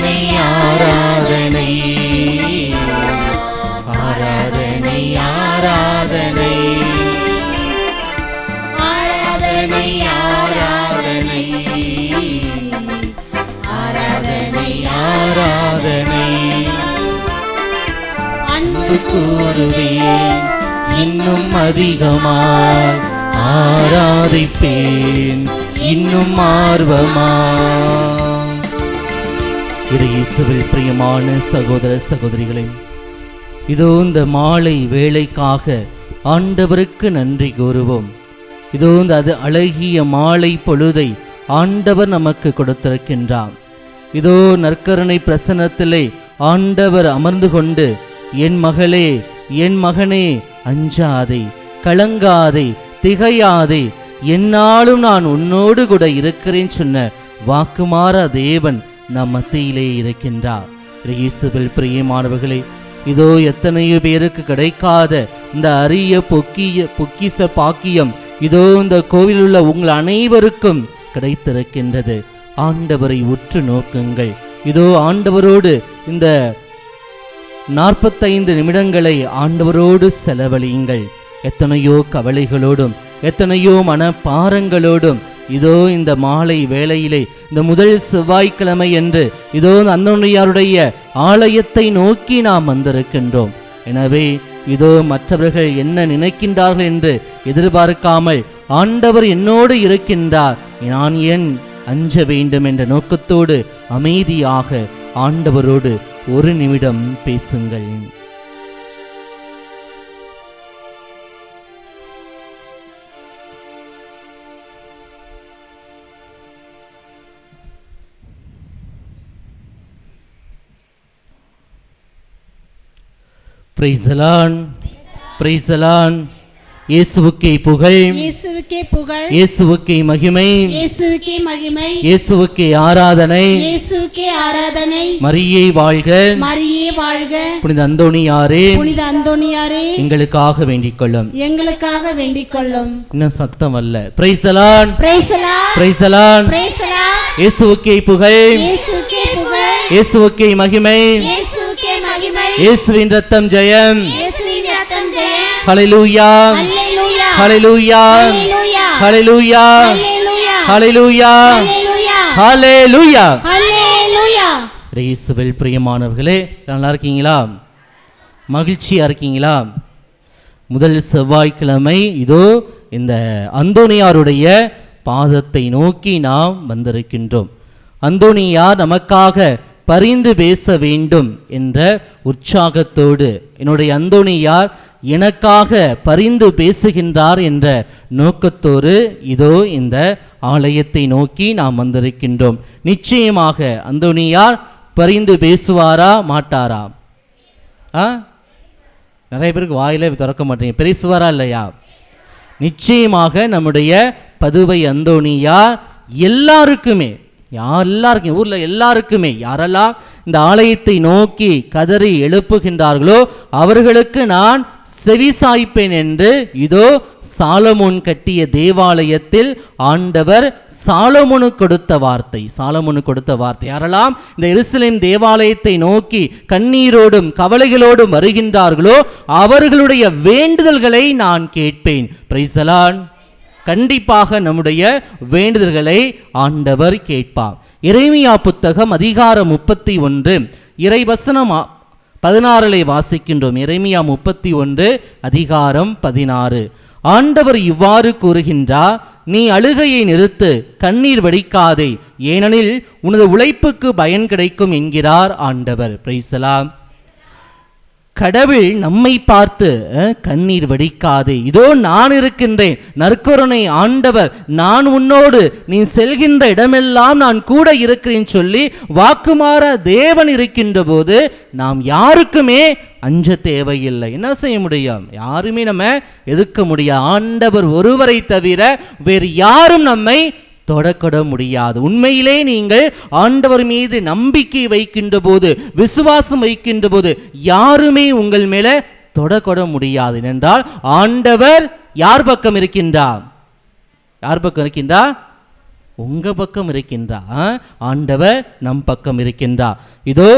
ஆராதனை ஆராதனை ஆராதனை ஆராதனை ஆராதனை ஆராதனை ஆராதனை ஆராதனை அன்பு கூறுவேன் இன்னும் அதிகமாய் ஆராதிப்பேன் இன்னும் ஆர்வமாய். இயேசுவில் பிரியமான சகோதர சகோதரிகளே, இதோ இந்த மாலை வேளைக்காக ஆண்டவருக்கு நன்றி கூறுவோம். இதோ இந்த அழகிய மாலை பொழுதை ஆண்டவர் நமக்கு கொடுத்திருக்கின்றார். இதோ நற்கருணை பிரசன்னத்திலே ஆண்டவர் அமர்ந்து கொண்டு, என் மகளே என் மகனே, அஞ்சாதே, கலங்காதே, திகையாதே, என்னாலும் நான் உன்னோடு கூட இருக்கிறேன் சொன்ன வாக்குமாற தேவன் நம் மத்தியிலே இருக்கின்றார். இயேசுவில் பிரியமானவர்களே, இதோ எத்தனையோ பேருக்கு கிடைக்காத இந்த அரிய பொக்கிச பாக்கியம் இதோ இந்த கோவிலில் உள்ள உங்கள் அனைவருக்கும் கிடைத்திருக்கின்றது. ஆண்டவரை உற்று நோக்குங்கள். இதோ ஆண்டவரோடு இந்த 45 நிமிடங்களை ஆண்டவரோடு செலவழியுங்கள். எத்தனையோ கவலைகளோடும் எத்தனையோ மனப்பாரங்களோடும் இதோ இந்த மாலை வேளையிலே இந்த முதல் செவ்வாய்க்கிழமை என்று இதோ அந்தோணியாருடைய ஆலயத்தை நோக்கி நாம் வந்திருக்கின்றோம். எனவே இதோ மற்றவர்கள் என்ன நினைக்கின்றார்கள் என்று எதிர்பார்க்காமல் ஆண்டவர் என்னோடு இருக்கின்றார், நான் ஏன் அஞ்ச வேண்டும் என்ற நோக்கத்தோடு அமைதியாக ஆண்டவரோடு ஒரு நிமிடம் பேசுங்கள். Price the Lord, praise the Lord. இயேசுவுக்கே புகழ், இயேசுவுக்கே புகழ், இயேசுவுக்கே மகிமை, இயேசுவுக்கே மகிமை, இயேசுவுக்கே ஆராதனை, இயேசுவுக்கே ஆராதனை. மரியே வாழ்க, மரியே வாழ்க. புனித அந்தோணியாரே, புனித அந்தோணியாரே, எங்களுக்காக வேண்டிக் கொள்ளும், எங்களுக்காக வேண்டிக் கொள்ளும். இன்னும் சத்தம் அல்ல. Price the Lord, praise the Lord, praise the Lord, praise the Lord. இயேசுவுக்கே புகழ், இயேசுவுக்கே புகழ், இயேசுவுக்கே மகிமை, இயேசுவுக்கே மகிமை, இயேசுவின் ரத்தம் ஜெயம். இயேசுவின் ரத்தம் ஜெயம். ஹல்லேலூயா, ஹல்லேலூயா, ஹல்லேலூயா, ஹல்லேலூயா, ஹல்லேலூயா, ஹல்லேலூயா, ஹல்லேலூயா. இயேசுவில் பிரியமானவர்களே, நல்லா இருக்கீங்களா? மகிழ்ச்சியா இருக்கீங்களா? முதல் செவ்வாய்க்கிழமை இதோ இந்த அந்தோணியாருடைய பாதத்தை நோக்கி நாம் வந்திருக்கின்றோம். அந்தோணியார் நமக்காக பரிந்து பேச வேண்டும் என்ற உற்சாகத்தோடு, என்னுடைய அந்தோணியார் எனக்காக பரிந்து பேசுகின்றார் என்ற நோக்கத்தோடு இதோ இந்த ஆலயத்தை நோக்கி நாம் வந்திருக்கின்றோம். நிச்சயமாக அந்தோணியார் பரிந்து பேசுவாரா மாட்டாரா? நிறைய பேருக்கு வாயில திறக்க மாட்டீங்க. பேசுவாரா இல்லையா? நிச்சயமாக நம்முடைய பதுவை அந்தோணியார் எல்லாருக்குமே, எல்லாருக்கும் ஊரில் எல்லாருக்குமே, யாரெல்லாம் இந்த ஆலயத்தை நோக்கி கதறி எழுப்புகின்றார்களோ அவர்களுக்கு நான் செவிசாய்ப்பேன் என்று இதோ சாலமோன் கட்டிய தேவாலயத்தில் ஆண்டவர் சாலமோனு கொடுத்த வார்த்தை. சாலமோனு கொடுத்த வார்த்தை. யாரெல்லாம் இந்த எருசலேம் தேவாலயத்தை நோக்கி கண்ணீரோடும் கவலைகளோடும் வருகின்றார்களோ அவர்களுடைய வேண்டுதல்களை நான் கேட்பேன். Price the Lord. கண்டிப்பாக நம்முடைய வேண்டுதல்களை ஆண்டவர் கேட்பார். எரேமியா புத்தகம் அதிகாரம் 31 இறைவசனம் 16 வாசிக்கின்றோம். எரேமியா 31 அதிகாரம் 16. ஆண்டவர் இவ்வாறு கூறுகின்றார், நீ அழுகையை நிறுத்து, கண்ணீர் வடிக்காதே, ஏனெனில் உனது உழைப்புக்கு பயன் கிடைக்கும் என்கிறார் ஆண்டவர். Price the Lord. கடவுள் நம்மை பார்த்து கண்ணீர் வடிக்காதே, இதோ நான் இருக்கின்றேன், நற்கருணை ஆண்டவர், நான் உன்னோடு, நீ செல்கின்ற இடமெல்லாம் நான் கூட இருக்கிறேன் சொல்லி வாக்குமாற தேவன் இருக்கின்ற போது நாம் யாருக்குமே அஞ்ச தேவையில்லை. என்ன செய்ய முடியும்? யாருமே நம்ம எதிர்க்க முடியாது. ஆண்டவர் ஒருவரை தவிர வேறு யாரும் நம்மை தொடக்கூட முடியாது. உண்மையிலே நீங்கள் ஆண்டவர் மீது நம்பிக்கை வைக்கின்ற போது, விசுவாசம் வைக்கின்ற போது யாருமே உங்கள் மேல தொடக்கூட முடியாது. என்றால் ஆண்டவர் யார் பக்கம் இருக்கின்றார்? யார் பக்கம் இருக்கின்றார்? உங்க பக்கம் இருக்கின்றார், ஆண்டவர் நம் பக்கம் இருக்கின்றார். இதோ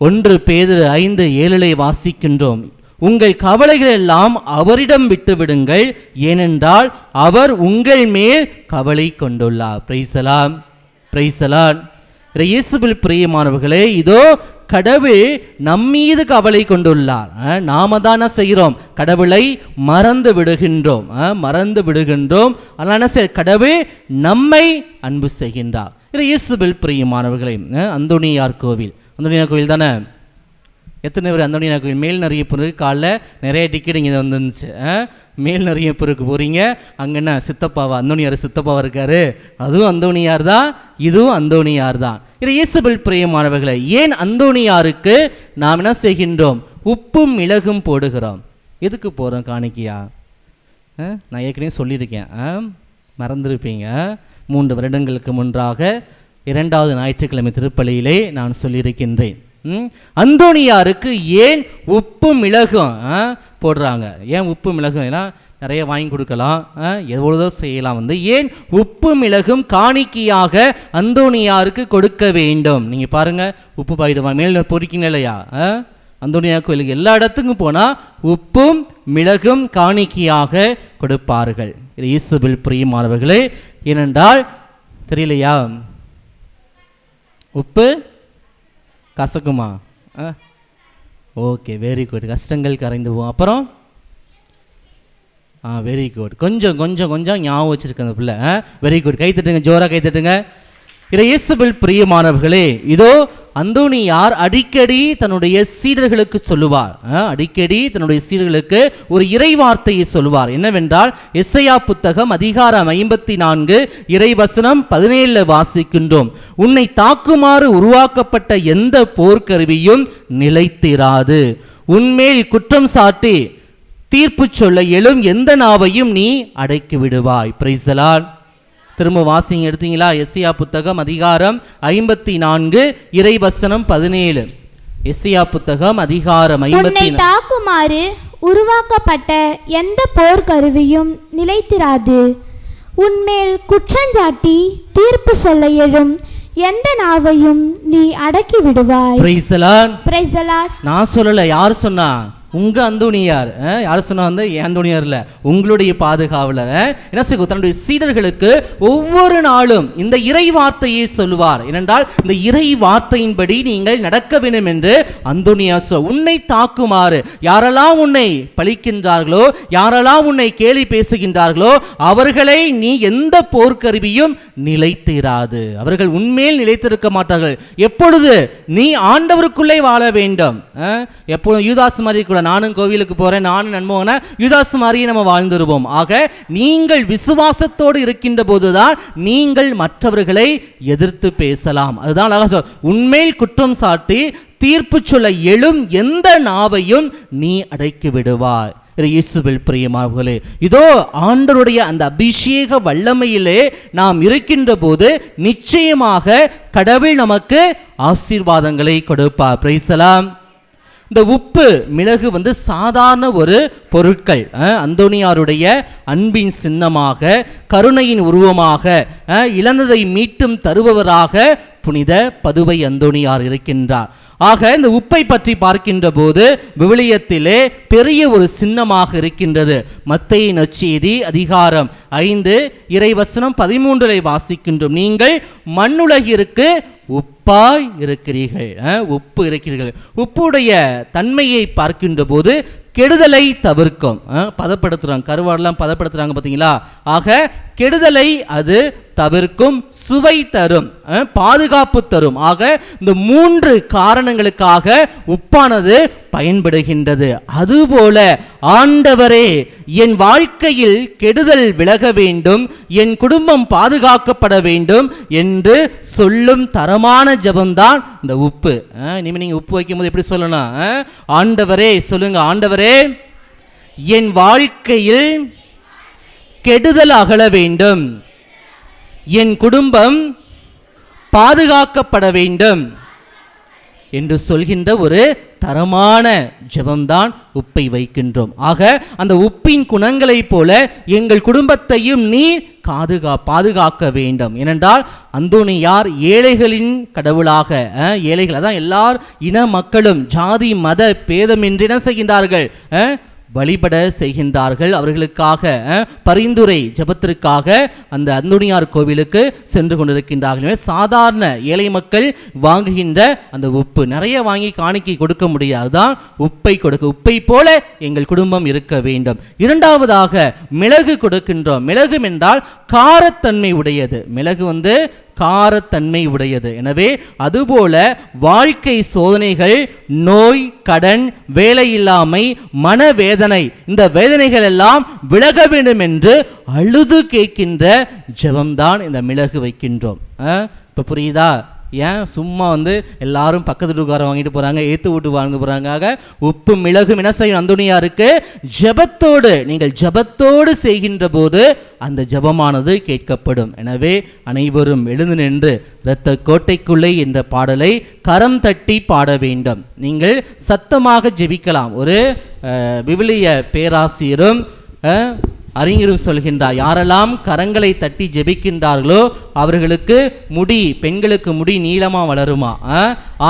1 பேதுரு 5:7 வாசிக்கின்றோம். உங்கள் கவலைகள் எல்லாம் அவரிடம் விட்டு விடுங்கள், ஏனென்றால் அவர் உங்கள் மேல் கவலை கொண்டுள்ளார். Price the Lord, praise the Lord. இயேசுவில் பிரியமானவர்களே, இதோ கடவுள் நம்மீது கவலை கொண்டுள்ளார். நாம தானே செய்கிறோம், கடவுளை மறந்து விடுகின்றோம். அதனால கடவுள் நம்மை அன்பு செய்கின்றார். இயேசுவில் பிரியமானவர்களே, அந்தோனியார் கோவில் தானே. எத்தனை பேர் அந்தோனியார் கோவில் மேல் நிறையப்பூருக்கு காலைல நிறைய டிக்கெட் இங்கே வந்துருந்துச்சு. மேல் நிறையப்பூருக்கு போகிறீங்க, அங்கன்னா சித்தப்பாவா, அந்தோனியார் சித்தப்பாவா இருக்காரு, அதுவும் அந்தோனியார் தான், இதுவும் அந்தோனியார் தான். இயேசுவில் பிரியமானவர்களை, ஏன் அந்தோனியாருக்கு நாம் என்ன செய்கின்றோம்? உப்பும் மிளகும் போடுகிறோம். எதுக்கு போகிறோம் காணிக்கையா? நான் ஏற்கனவே சொல்லியிருக்கேன், மறந்துருப்பீங்க. 3 வருடங்களுக்கு முன்பாக 2வது ஞாயிற்றுக்கிழமை திருப்பலியிலே நான் சொல்லியிருக்கின்றேன். அந்தோனியாருக்கு ஏன் உப்பு மிளகும் போடுறாங்க? ஏன் உப்பு மிளகும்? ஏன்னா நிறைய வாங்கி கொடுக்கலாம், எவ்வளோ செய்யலாம். ஏன் உப்பு மிளகும் காணிக்கையாக அந்தோனியாருக்கு கொடுக்க வேண்டும்? நீங்கள் பாருங்கள், உப்பு பாயிடுவா மேல் பொறிக்கணும் இல்லையா? அந்தோனியார் கோயிலுக்கு எல்லா இடத்துக்கும் போனால் உப்பும் மிளகும் காணிக்கையாக கொடுப்பார்கள். இயேசுவில் பிரியமானவர்களே, ஏனென்றால் தெரியலையா, உப்பு கசக்குமா? Okay, very good. கஷ்டங்கள் கரைந்து போகும். அப்புறம் வெரி குட். கொஞ்சம் கொஞ்சம் கொஞ்சம் ஞாபகம் வச்சுருக்க அந்த பிள்ளை. Very good. கை தட்டுங்க, ஜோராக கை தட்டுங்க. இயேசுவில் பிரியமானவர்களே, இதோ அந்தோனியார் அடிக்கடி தன்னுடைய சீடர்களுக்கு சொல்லுவார், ஒரு இறை வார்த்தையை சொல்லுவார். என்னவென்றால், எசையா புத்தகம் அதிகாரம் 54 இறைவசனம் 17 வாசிக்கின்றோம். உன்னை தாக்குமாறு உருவாக்கப்பட்ட எந்த போர்க்கருவியும் நிலைத்திராது, உன்மேல் குற்றம் சாட்டி தீர்ப்பு சொல்ல எழும் எந்த நாவையும் நீ அடக்கி விடுவாய். Price the Lord. திரும்ப வாசிங்க, எடுத்தீங்களா? எசையா புத்தகம் அதிகாரம் 54 இறைவசனம் 17. எசையா புத்தகம் அதிகாரம் 54. உன்னை தாக்குமாறு உருவாக்கப்பட்ட எந்த போர்க்கருவியும் நிலைத்திராது, உன்மேல் குற்றஞ்சாட்டி தீர்ப்பு சொல்ல எழும் எந்த நாவையும் நீ அடக்கி விடுவாய். Price the Lord, praise the Lord. நான் சொல்லல, யார் சொன்னா? உங்க அந்தோனியார். யார் சொன்னா? அந்தோனியார் இல்ல, உங்களுடைய பாதுகாவலர். என்ன செய்ய, தன்னுடைய சீடர்களுக்கு ஒவ்வொரு நாளும் இந்த இறை வார்த்தையை சொல்லுவார். ஏனென்றால் இந்த இறை வார்த்தையின்படி நீங்கள் நடக்க வேண்டும் என்று அந்தோனியார் உன்னை தாக்குமாறு, யாரெல்லாம் உன்னை பழிக்கின்றார்களோ, யாரெல்லாம் உன்னை கேலி பேசுகின்றார்களோ, அவர்களை நீ எந்த போர்க்கருவியும் நிலைத்திராது, அவர்கள் உன்மேல் நிலைத்திருக்க மாட்டார்கள். எப்பொழுது நீ ஆண்டவருக்குள்ளே வாழ வேண்டும். எப்பொழுதும் யூதாஸ் மாதிரி கூட, நானும் கோவிலுக்கு போறேன், நானும் நண்போன யூதாஸ் மாதிரியே நம்ம வாழ்ந்துருவோம். ஆக நீங்கள் விசுவாசத்தோடு இருக்கின்ற போதுதான் நீங்கள் மற்றவர்களை எதிர்த்து பேசலாம். அதுதான் உன்மேல் குற்றம் சாட்டி தீர்ப்பு சொல்ல எழும் எந்த நாவையும் நீ அடக்கி விடுவாய். இயேசுவில் பிரியமானவர்களே, இதோ ஆண்டவருடைய அந்த அபிஷேக வல்லமையிலே நாம் இருக்கின்ற போது நிச்சயமாக கடவுள் நமக்கு ஆசீர்வாதங்களை கொடுப்பார். Price the Lord. இந்த உப்பு மிளகு சாதாரண ஒரு பொருட்கள். அந்தோனியாருடைய அன்பின் சின்னமாக, கருணையின் உருவமாக, இழந்ததை மீட்டும் தருபவராக புனித பதுவை அந்தோனியார் இருக்கின்றார். ஆக இந்த உப்பை பற்றி பார்க்கின்ற போது விவிலியத்திலே பெரிய ஒரு சின்னமாக இருக்கின்றது. மத்தேயு நற்செய்தி அதிகாரம் 5 இறைவசனம் 13 வாசிக்கின்றோம். நீங்கள் மண்ணுலகிற்கு உப்பாய் இருக்கிறீர்கள், உப்பு இருக்கிறீர்கள். உப்புடைய தன்மையை பார்க்கின்ற போது கெடுதலை தவிர்க்கும். பதப்படுத்துறாங்க, கருவாடெல்லாம் பதப்படுத்துறாங்க பார்த்தீங்களா? ஆக கெடுதலை அது தவிர்க்கும், சுவை தரும், பாதுகாப்பு தரும். ஆக இந்த 3 காரணங்களுக்காக உப்பானது பயன்படுகின்றது. அதுபோல ஆண்டவரே, என் வாழ்க்கையில் கெடுதல் விலக வேண்டும், என் குடும்பம் பாதுகாக்கப்பட வேண்டும் என்று சொல்லும் தரமான ஜெபம்தான் இந்த உப்பு. இனிமே நீங்க உப்பு வைக்கும் போது எப்படி சொல்லணும்? ஆண்டவரே சொல்லுங்க, ஆண்டவரே என் வாழ்க்கையில் கெடுதல் அகல வேண்டும், என் குடும்பம் பாதுகாக்கப்பட வேண்டும் என்று சொல்கின்ற ஒரு தரமான ஜெபம்தான் உப்பை வைக்கின்றோம். ஆக அந்த உப்பின் குணங்களைப் போல எங்கள் குடும்பத்தையும் நீர் பாதுகாக்க வேண்டும். ஏனென்றால் அந்தோனியார் ஏழைகளின் கடவுளாக, ஏழைகள் அதான் எல்லார் இன மக்களும் ஜாதி மத பேதமின்றி என்ன செய்கின்றார்கள், வழிபட செய்கின்றார்கள். அவர்களுக்காக பரிந்துரை ஜெபத்திற்காக அந்த அந்தோனியார் கோவிலுக்கு சென்று கொண்டிருக்கின்றார்கள். சாதாரண ஏழை மக்கள் வாங்குகின்ற அந்த உப்பு நிறைய வாங்கி காணிக்கை கொடுக்க முடியாதுதான், உப்பை கொடுக்க, உப்பை போல எங்கள் குடும்பம் இருக்க வேண்டும். இரண்டாவதாக மிளகு கொடுக்கின்றோம். மிளகு என்றால் காரத்தன்மை உடையது. மிளகு காரத்தன்மை உடையது. எனவே அதுபோல வாழ்க்கை சோதனைகள், நோய், கடன், வேலையில்லாமை, மனவேதனை, இந்த வேதனைகள் எல்லாம் விலக வேண்டும் என்று அழுது கேட்கின்ற ஜெபம்தான் இந்த மிளகு வைக்கின்றோம். இப்போ புரியுதா? ஏன் சும்மா எல்லாரும் பக்கத்து வீட்டுக்காரன் வாங்கிட்டு போகிறாங்க, ஏற்று வீட்டு வாங்க போகிறாங்க. உப்பு மிளகும் என்ன செய்யும் அந்தோனியாருக்கு? ஜெபத்தோடு, நீங்கள் ஜெபத்தோடு செய்கின்ற போது அந்த ஜெபமானது கேட்கப்படும். எனவே அனைவரும் எழுந்து நின்று இரத்த கோட்டைக்குள்ளே என்ற பாடலை கரம் தட்டி பாட வேண்டும். நீங்கள் சத்தமாக ஜெபிக்கலாம். ஒரு விவிலிய பேராசிரியரும் அறிஞரும் சொல்கின்றார், யாரெல்லாம் கரங்களை தட்டி ஜெபிக்கின்றார்களோ அவர்களுக்கு முடி, பெண்களுக்கு முடி நீளமா வளருமா,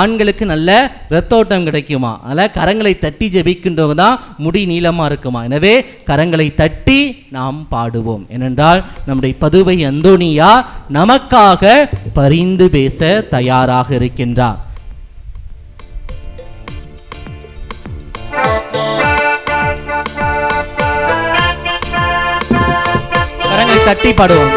ஆண்களுக்கு நல்ல இரத்தோட்டம் கிடைக்குமா. அதனால் கரங்களை தட்டி ஜெபிக்கின்றவங்க தான் முடி நீளமா இருக்குமா. எனவே கரங்களை தட்டி நாம் பாடுவோம். ஏனென்றால் நம்முடைய பதுவை அந்தோனியா நமக்காக பரிந்து பேச தயாராக இருக்கின்றார். தட்டி பாடுவோம்.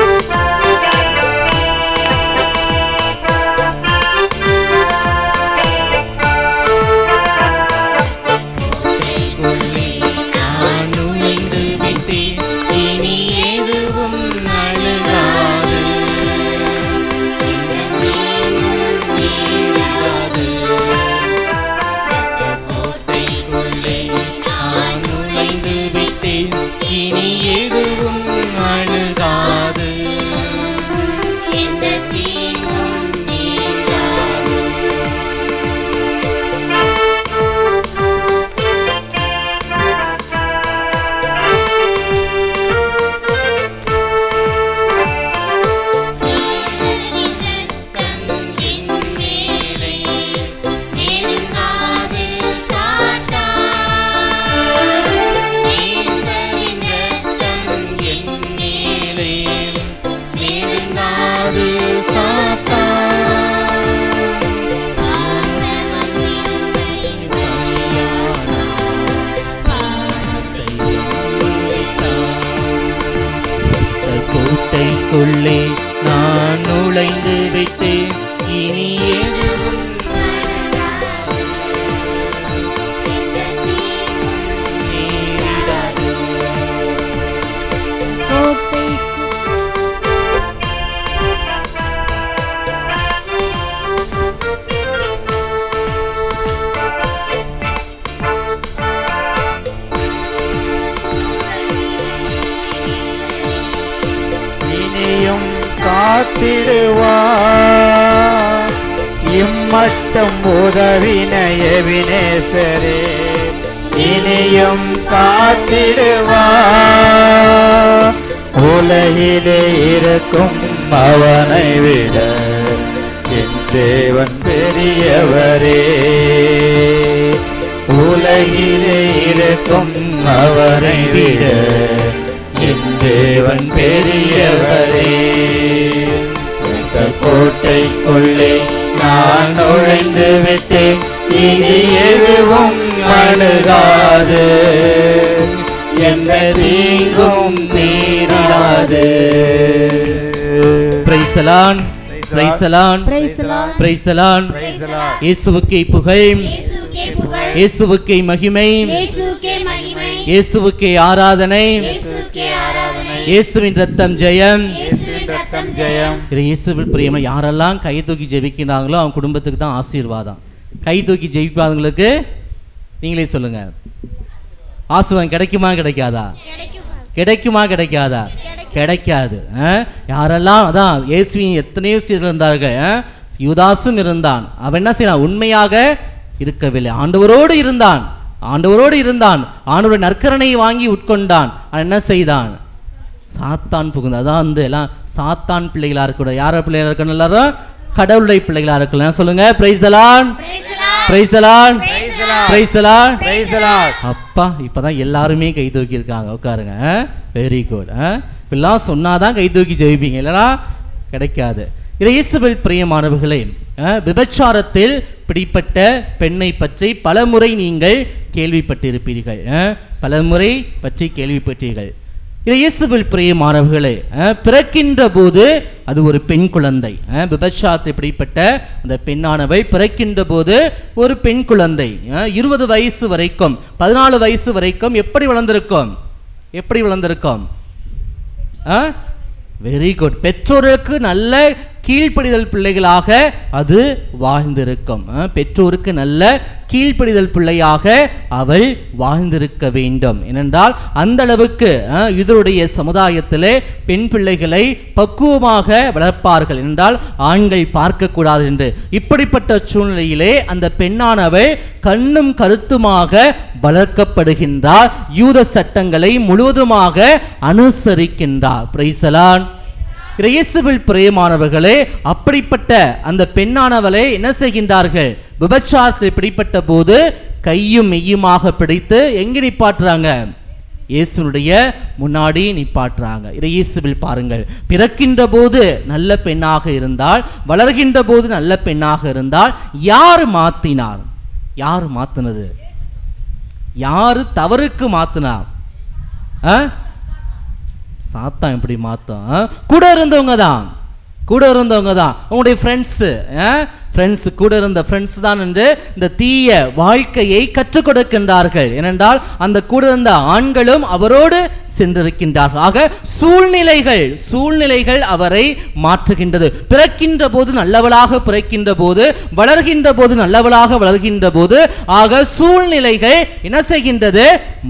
கோட்டைக்குள்ளே நான் நுழைந்து விட்டேன், இனி எதுவும் காத்திடுவார் இம்மட்டம் உதவின எபினேசரே, இனியும் காத்திடுவார். உலகிலே இருக்கும் அவனை விட என் தேவன் பெரியவரே, உலகிலே இருக்கும் அவனை விட என் தேவன் பெரியவரே. கோட்டைக்குள்ளே நான் நுழைந்து விட்டேன், இனி எதுவும் அணுகாது, எந்த தீங்கும் நேரிடாது. Praise the Lord, praise the Lord, praise the Lord. இயேசுவுக்கே புகழ், இயேசுவுக்கே மகிமை, இயேசுவுக்கே ஆராதனை, இயேசுவின் ரத்தம் ஜெயம், ஜெயம். இயேசுவில் பிரியமா யாரெல்லாம் கை தூக்கி ஜெபிக்கிறாங்களோ அவங்க குடும்பத்துக்கு தான் ஆசீர்வாதம். கை தூக்கி ஜெபிப்பாதவங்களுக்கு நீங்களே சொல்லுங்க, ஆசீர்வாதம் கிடைக்குமா கிடைக்காதா? கிடைக்குமா கிடைக்காதா? கிடைக்காது. யாரெல்லாம் அதான் இயேசுவின் எத்தனையோ சீடர்கள் இருந்தார்கள், யூதாசும் இருந்தான். அவன் என்ன செய்யறான்? உண்மையாக இருக்கவில்லை, ஆண்டவரோடு இருந்தான், ஆண்டவரோடு இருந்தான், ஆண்டவருடைய நற்கரணையை வாங்கி உட்கொண்டான். அவன் என்ன செய்தான்? சாத்தான் புகுந்து, அதான் வந்து எல்லாம் சாத்தான் பிள்ளைகளாக இருக்கக்கூடாது. யார பிள்ளைகளாக இருக்கணும்? எல்லாரும் கடவுளுடைய பிள்ளைகளாக இருக்கலாம். சொல்லுங்க price the Lord, praise the Lord, praise the Lord, praise the Lord. அப்பா இப்பதான் எல்லாருமே கை தூக்கி இருக்காங்க. உட்காருங்க. Very good. இப்பெல்லாம் சொன்னாதான் கை தூக்கி ஜெயிப்பீங்க, இல்லைனா கிடைக்காது. இயேசுவில் பிரியமானவர்களே, விபச்சாரத்தில் பிடிப்பட்ட பெண்ணை பற்றி பலமுறை நீங்கள் கேள்விப்பட்டிருப்பீர்கள். பலமுறை பற்றி கேள்விப்பட்டீர்கள். இயேசுவில் பிரியமானவர்களே, பிறக்கின்ற போது அது ஒரு பெண் குழந்தை. விபச்சாரத்தை பிடிப்பட்ட அந்த பெண்ணானவள் பிறக்கின்ற போது ஒரு பெண் குழந்தை. 20 வயசு வரைக்கும் 14 வயசு வரைக்கும் எப்படி வளர்ந்திருக்கும்? எப்படி வளர்ந்திருக்கும்? Very good. பெற்றோருக்கு நல்ல கீழ்ப்படிதல் பிள்ளைகளாக அது வாழ்ந்திருக்கும். பெற்றோருக்கு நல்ல கீழ்ப்படிதல் பிள்ளையாக அவள் வாழ்ந்திருக்க வேண்டும். ஏனென்றால் அந்த அளவுக்கு இதனுடைய சமுதாயத்திலே பெண் பிள்ளைகளை பக்குவமாக வளர்ப்பார்கள் என்றால் ஆண்கள் பார்க்கக்கூடாது என்று. இப்படிப்பட்ட சூழ்நிலையிலே அந்த பெண்ணானவள் கண்ணும் கருத்துமாக வளர்க்கப்படுகின்றார். யூத சட்டங்களை முழுவதுமாக அனுசரிக்கின்றார். Price the Lord. இயேசுவில் பிரியமானவர்களே, அப்படிப்பட்ட அந்த பெண்ணானவளை என்ன செய்கின்றார்கள்? விபச்சாரத்தில் பிடிப்பட்ட போது கையும் மெய்யுமாக பிடித்து எங்கே நிப்பாட்டுறாங்க? இயேசுனுடைய முன்னாடி நிப்பாட்டுறாங்க. இயேசுவில் பாருங்கள், பிறக்கின்ற போது நல்ல பெண்ணாக இருந்தால், வளர்கின்ற போது நல்ல பெண்ணாக இருந்தால், யார் மாத்தினார்? யார் மாத்தினது? யாரு தவறுக்கு மாத்தினார்? சாத்தான் எப்படி மாத்தம்? கூட இருந்தவங்க தான், கூட இருந்தவங்க தான், உங்களுடைய ஃப்ரெண்ட்ஸ் கூட இருந்த ஃப்ரெண்ட்ஸ் தான் என்று இந்த தீய வாழ்க்கையை கற்றுக் கொடுக்கின்றார்கள். ஏனென்றால் அந்த கூட இருந்த ஆண்களும் அவரோடு சென்றிருக்கின்றார்கள். ஆக சூழ்நிலைகள் அவரை மாற்றுகின்றது. பிறக்கின்ற போது நல்லவளாக பிறக்கின்ற போது, வளர்கின்ற போது நல்லவளாக வளர்கின்ற போது, ஆக சூழ்நிலைகள் என்ன செய்கின்றது?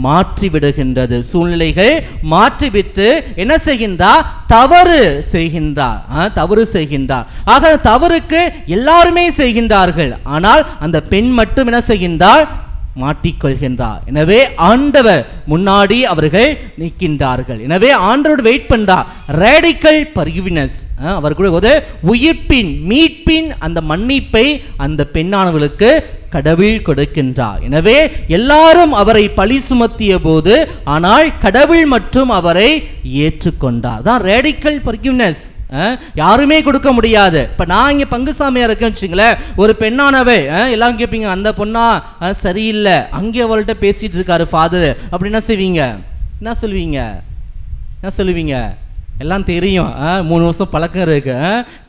மாற்றி விடுகின்றது. சூழ்நிலைகள் மாற்றிவிட்டு என்ன செய்கின்றார்? தவறு செய்கின்றார். ஆக தவறுக்கு எல்லாருமே செய்கின்றார்கள். ஆனால் அந்த பெண் மட்டும் என்ன செய்கின்றார்? மாட்டிக்கொள்கின்றார். எனவே ஆண்டவர் முன்னாடி அவர்கள் நிற்கின்றார்கள். எனவே ஆண்டவரோடு வெயிட் பண்றார். ரேடிக்கல் ஃபர்கிவ்னஸ், அவர்களுடைய உயிர்ப்பின் மீட்பின் அந்த மன்னிப்பை அந்த பெண்ணானவர்களுக்கு கடவுள் கொடுக்கின்றார். எனவே எல்லாரும் அவரை பழி சுமத்திய போது, ஆனால் கடவுள் மட்டும் அவரை ஏற்றுக்கொண்டார். தான் ரேடிக்கல் ஃபர்கிவ்னஸ். யாருமே கொடுக்க முடியாது. இப்போ நான் இங்கே பங்குசாமியாக இருக்கேன்னு வச்சுங்களேன், ஒரு பெண்ணானவே எல்லாம் கேட்பீங்க, அந்த பொண்ணா சரியில்லை, அங்கே அவள்கிட்ட பேசிட்டு இருக்காரு ஃபாதர், அப்படி என்ன செய்வீங்க? என்ன சொல்லுவீங்க? எல்லாம் தெரியும். 3 வருஷம் பழக்கம் இருக்கு.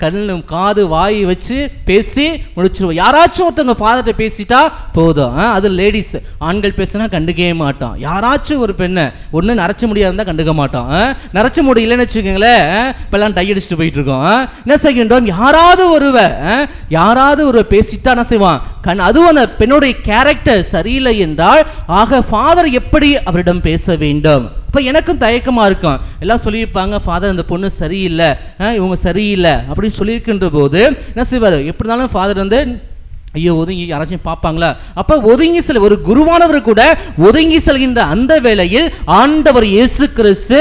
கண்ணு காது வாய் வச்சு பேசி முடிச்சிருவோம். யாராச்சும் ஒருத்தவங்க ஃபாதர்கிட்ட பேசிட்டா போதும். அது லேடிஸ். ஆண்கள் பேசினா கண்டுக்கவே மாட்டோம். யாராச்சும் ஒரு பெண்ணை ஒன்று நரைச்ச முடியாது இருந்தால் கண்டுக்க மாட்டோம். நரைச்ச முடியலன்னு வச்சுக்கோங்களேன், இப்பெல்லாம் டை அடிச்சுட்டு போயிட்டு இருக்கோம். என்ன செய்கின்றோம்? யாராவது ஒரு பேசிட்டா என்ன செய்வான்? அதுவும் அந்த பெண்ணுடைய கேரக்டர் சரியில்லை என்றால், ஆக ஃபாதர் எப்படி அவரிடம் பேச வேண்டும்? இப்போ எனக்கும் தயக்கமாக இருக்கும். எல்லாம் சொல்லியிருப்பாங்க, ஃபாதர் இந்த பொண்ணு சரியில்லை, இவங்க சரியில்லை அப்படின்னு சொல்லியிருக்கின்ற போது என்ன செய்வார்? எப்படி இருந்தாலும் ஃபாதர் வந்து ஐயோ ஒதுங்கி யாராச்சும் பார்ப்பாங்களா? அப்போ ஒதுங்கி ஒரு குருவானவர் கூட ஒதுங்கி செல்கின்ற அந்த வேளையில் ஆண்டவர் இயேசு கிறிஸ்து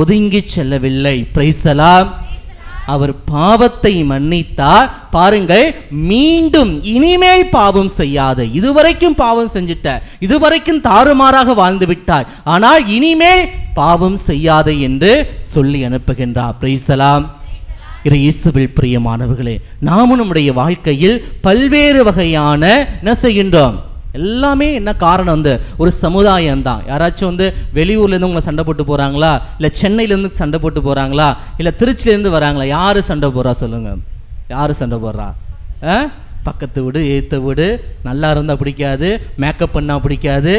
ஒதுங்கி செல்லவில்லை. Price the Lord. அவர் பாவத்தை மன்னித்தார். பாருங்கள், மீண்டும் இனிமேல் பாவம் செய்யாத, இதுவரைக்கும் பாவம் செஞ்சிட்ட, இதுவரைக்கும் தாறுமாறாக வாழ்ந்து விட்டார், ஆனால் இனிமேல் பாவம் செய்யாத என்று சொல்லி அனுப்புகின்றார். Price the Lord. இயேசுவில் பிரியமானவர்களே, நாமும் நம்முடைய வாழ்க்கையில் பல்வேறு வகையான என்ன செய்கின்றோம்? எல்லாமே என்ன காரணம்? வந்து ஒரு சமுதாயம் தான். யாராச்சும் வந்து வெளியூர்லேருந்து உங்களை சண்டை போட்டு போகிறாங்களா? இல்லை சென்னையிலேருந்து சண்டை போட்டு போகிறாங்களா? இல்லை திருச்சியிலேருந்து வராங்களா? யார் சண்டை போடுறா சொல்லுங்கள்? யார் சண்டை போடுறா? பக்கத்து வீடு, ஏற்ற வீடு, நல்லா இருந்தால் பிடிக்காது, மேக்கப் பண்ணால் பிடிக்காது,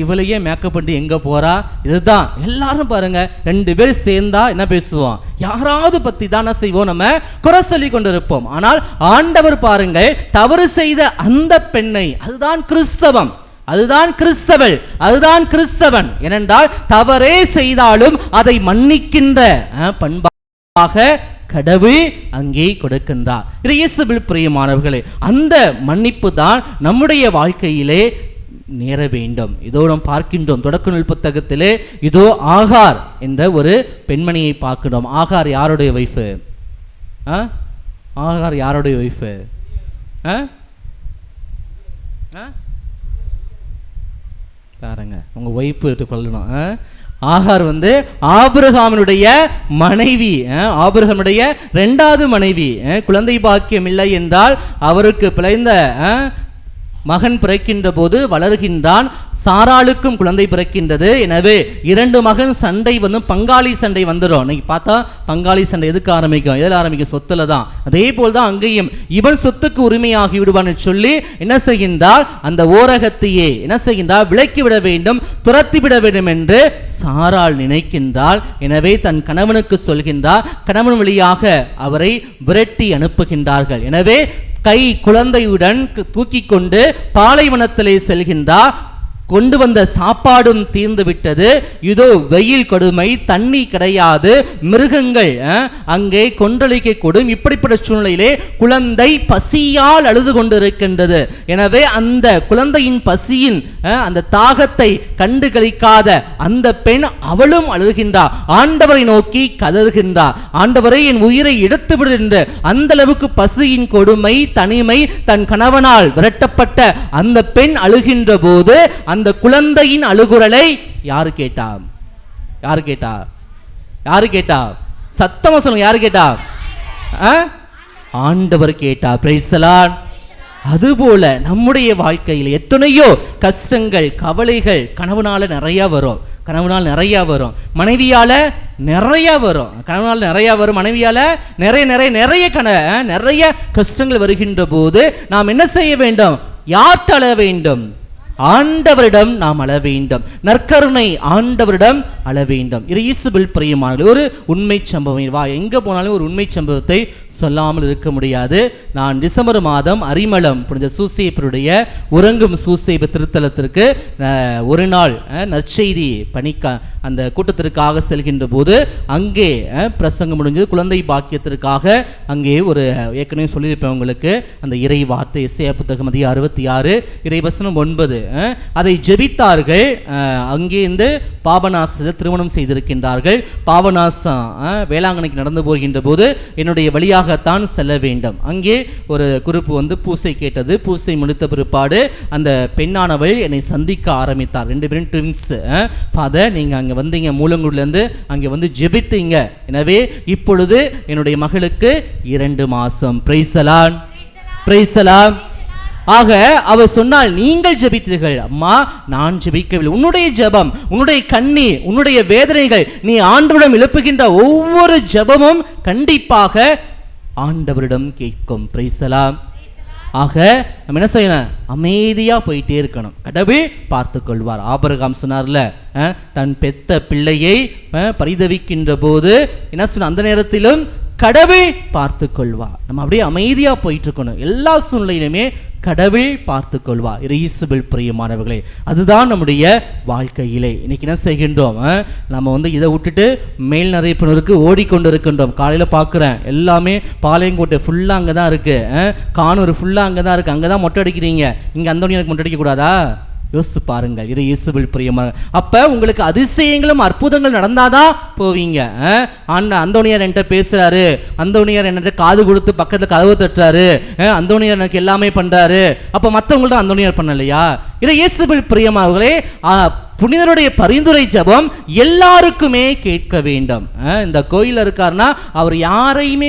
இவளையே மேக்கப் பண்ணிட்டு எங்கே போகிறா? இதுதான் எல்லாரும் பாருங்கள். 2 பேர் சேர்ந்தா என்ன பேசுவோம்? யாராவது பற்றி தான் என்ன செய்வோம்? நம்ம குறை சொல்லி கொண்டு இருப்போம். ஆனால் ஆண்டவர் பாருங்கள், தவறு செய்த அந்த பெண்ணை, அதுதான் கிறிஸ்தவம், அதுதான் கிறிஸ்தவள், அதுதான் கிறிஸ்தவன். ஏனென்றால் தவறே செய்தாலும் அதை மன்னிக்கின்ற பண்பாக கடவுள் அங்கே கொடுக்கின்றார். இயேசுவில் பிரியமானவர்களே, அந்த மன்னிப்பு தான் நம்முடைய வாழ்க்கையிலே நேர வேண்டும். இதோ நாம் பார்க்கின்றோம் தொடக்க நூல் புத்தகத்திலே இதோ ஆகார் என்ற ஒரு பெண்மணியை பார்க்கின்றோம். ஆகார் யாருடைய ஒய்ஃபு? ஆகார் யாருடைய ஒய்ஃபு? பாருங்க, உங்க ஒய்ஃபு கொள்ளணும். ஆகார் ஆபிரகாமினுடைய மனைவி, ஆபிரகாமுடைய 2வது மனைவி. குழந்தை பாக்கியம் இல்லை என்றால் அவருக்கு பிழைந்த மகன் பிறக்கின்ற போது வளர்கின்றான். சாராளுக்கும் குழந்தை பிறக்கின்றது. எனவே 2 மகன் சண்டை பங்காளி சண்டை வந்துடும். இன்னைக்கு பார்த்தா பங்காளி சண்டை எதுக்கு ஆரம்பிக்கும்? எதில் ஆரம்பிக்கும்? சொத்துல தான். அதே போல் தான் அங்கேயும் இவன் சொத்துக்கு உரிமையாகி விடுவான்னு சொல்லி என்ன செய்கின்றால் அந்த ஓரகத்தையே என்ன செய்கின்றால் விலக்கி விட வேண்டும், துரத்தி விட வேண்டும் என்று சாராள் நினைக்கின்றாள். எனவே தன் கணவனுக்கு சொல்கின்றார். கணவன் வழியாக அவரை விரட்டி அனுப்புகின்றார்கள். எனவே கை குழந்தையுடன் தூக்கி கொண்டு பாலைவனத்திலே செல்கின்றார். கொண்டு வந்த சாப்பாடும் தீர்ந்து விட்டது. இதோ வெயில் கொடுமை, தண்ணி கிடையாது, மிருகங்கள் அங்கே கொன்றளிக்க கூடும். இப்படிப்பட்ட சூழ்நிலையிலே குழந்தை பசியால் அழுது கொண்டிருக்கின்றது. எனவே அந்த குழந்தையின் பசியின் அந்த தாகத்தை கண்டு கழிக்காத அந்த பெண் அவளும் அழுகின்றார். ஆண்டவரை நோக்கி கதறுகின்றார். ஆண்டவரை என் உயிரை எடுத்து விடு என்று. அந்த அளவுக்கு பசியின் கொடுமை, தனிமை, தன் கணவனால் விரட்டப்பட்ட அந்த பெண் அழுகின்ற போது அந்த குழந்தையின் அழுகுரலை யாரு கேட்டா? யாரு கேட்டா? யாரு கேட்டா? சத்தமா சொல்லுங்க, யாரு கேட்டா? ஆண்டவர் கேட்டா. Price the Lord. அதுபோல நம்முடைய வாழ்க்கையில் எத்தனையோ கஷ்டங்கள், கவலைகள் கணவனால நிறைய வரும். கணவனால் நிறைய வரும், மனைவியால நிறைய வரும். கணவனால் நிறைய வரும், மனைவியால நிறைய கஷ்டங்கள் வருகின்ற போது நாம் என்ன செய்ய வேண்டும்? யார்கிட்ட அழ வேண்டும்? ஆண்டவரிடம் நாம் அழ வேண்டும். நற்கருணை ஆண்டவரிடம் அழ வேண்டும். இயேசுவில் பிரியமானவர்களே, ஒரு உண்மை சம்பவம். வா, எங்கே போனாலும் ஒரு உண்மை சம்பவத்தை சொல்லாமல் இருக்க முடியாது. நான் டிசம்பர் மாதம் அரிமளம் புனித சூசேப்பருடைய உறங்கும் சூசேப்பு திருத்தலத்திற்கு ஒரு நாள் நற்செய்தி பணிக்க அந்த கூட்டத்திற்காக செல்கின்ற போது அங்கே பிரசங்கம் முடிஞ்சது. குழந்தை பாக்கியத்திற்காக அங்கே ஒரு ஏற்கனவே சொல்லியிருப்பேன் உங்களுக்கு அந்த இறை வார்த்தை எஸ்ஐயா புத்தகம் 66 இறைவசனம் 9 அதை ஜெபித்தார்கள். அங்கே இருந்து பாபநாசத்தை திருமணம் செய்திருக்கின்றார்கள். பாபநாசம் வேளாங்கண்ணிக்கு நடந்து போகின்ற போது என்னுடைய வழியாகத்தான் செல்ல வேண்டும். அங்கே ஒரு குறிப்பு பூசை கேட்டது. பூசை முடித்த பிற்பாடு அந்த பெண்ணானவள் என்னை சந்திக்க ஆரம்பித்தார். 2 பேரும் ட்வின்ஸ். ஃபாதர், நீங்கள் அங்கே வந்தீங்க, மூலங்குடிலேருந்து அங்கே ஜெபித்தீங்க. எனவே இப்பொழுது என்னுடைய மகளுக்கு 2 மாதம். Price the Lord, praise the Lord. ஆக அவர் சொன்னால், நீங்கள் ஜெபித்தீர்கள். அம்மா, நான் ஜெபிக்கவில்லை. உன்னுடைய ஜெபம், உன்னுடைய கண்ணீர், உன்னுடைய வேதனைகள், நீ ஆண்டவரிடம் எழுப்புகின்ற ஒவ்வொரு ஜெபமும் கண்டிப்பாக ஆண்டவரிடம் கேட்கும். Price the Lord. ஆக நம்ம என்ன செய்யணும்? அமைதியா போயிட்டே இருக்கணும். கடவுள் பார்த்து கொள்வார். ஆபிரகாம் சொன்னார்ல, தன் பெத்த பிள்ளையை பரிதவிக்கின்ற போது என்ன சொன்ன? அந்த நேரத்திலும் கடவுள் பார்த்து கொள்வார். நம்ம அப்படியே அமைதியா போயிட்டு இருக்கணும். எல்லா சூழ்நிலையிலுமே கடவுள் பார்த்து கொள்வார். இயேசுவில் பிரியமானவர்களே, அதுதான் நம்முடைய வாழ்க்கையிலே. இன்னைக்கு என்ன செய்கின்றோம்? நம்ம இதை விட்டுட்டு மேல் நிறைப்பினருக்கு ஓடிக்கொண்டு இருக்கின்றோம். காலையில் பார்க்குறேன், எல்லாமே பாளையங்கோட்டை ஃபுல்லாக அங்கே தான் இருக்குது, கானூர் ஃபுல்லாக அங்கே தான் இருக்குது. அங்கே தான் மொட்டை அடிக்கிறீங்க. இங்கே அந்தோனியாருக்கு மொட்டை அடிக்கக்கூடாதா? யோசித்து பாருங்கள். இது இயேசுவில் பிரியமான. அப்போ உங்களுக்கு அதிசயங்களும் அற்புதங்கள் நடந்தாதான் போவீங்க. அந்தோனியார் என்கிட்ட பேசுறாரு, அந்தோனியார் என்கிட்ட காது கொடுத்து பக்கத்தில் கதவு தட்டுறாரு, அந்தோனியார் எனக்கு எல்லாமே பண்றாரு. அப்போ மற்றவங்கள்ட்ட அந்தோனியார் பண்ணலையா? இது இயேசுவில் பிரியமானவர்களே, புனிதருடைய பரிந்துரை ஜெபம் எல்லாருக்குமே கேட்க வேண்டும். இந்த கோயிலில் இருக்காருன்னா அவர் யாரையுமே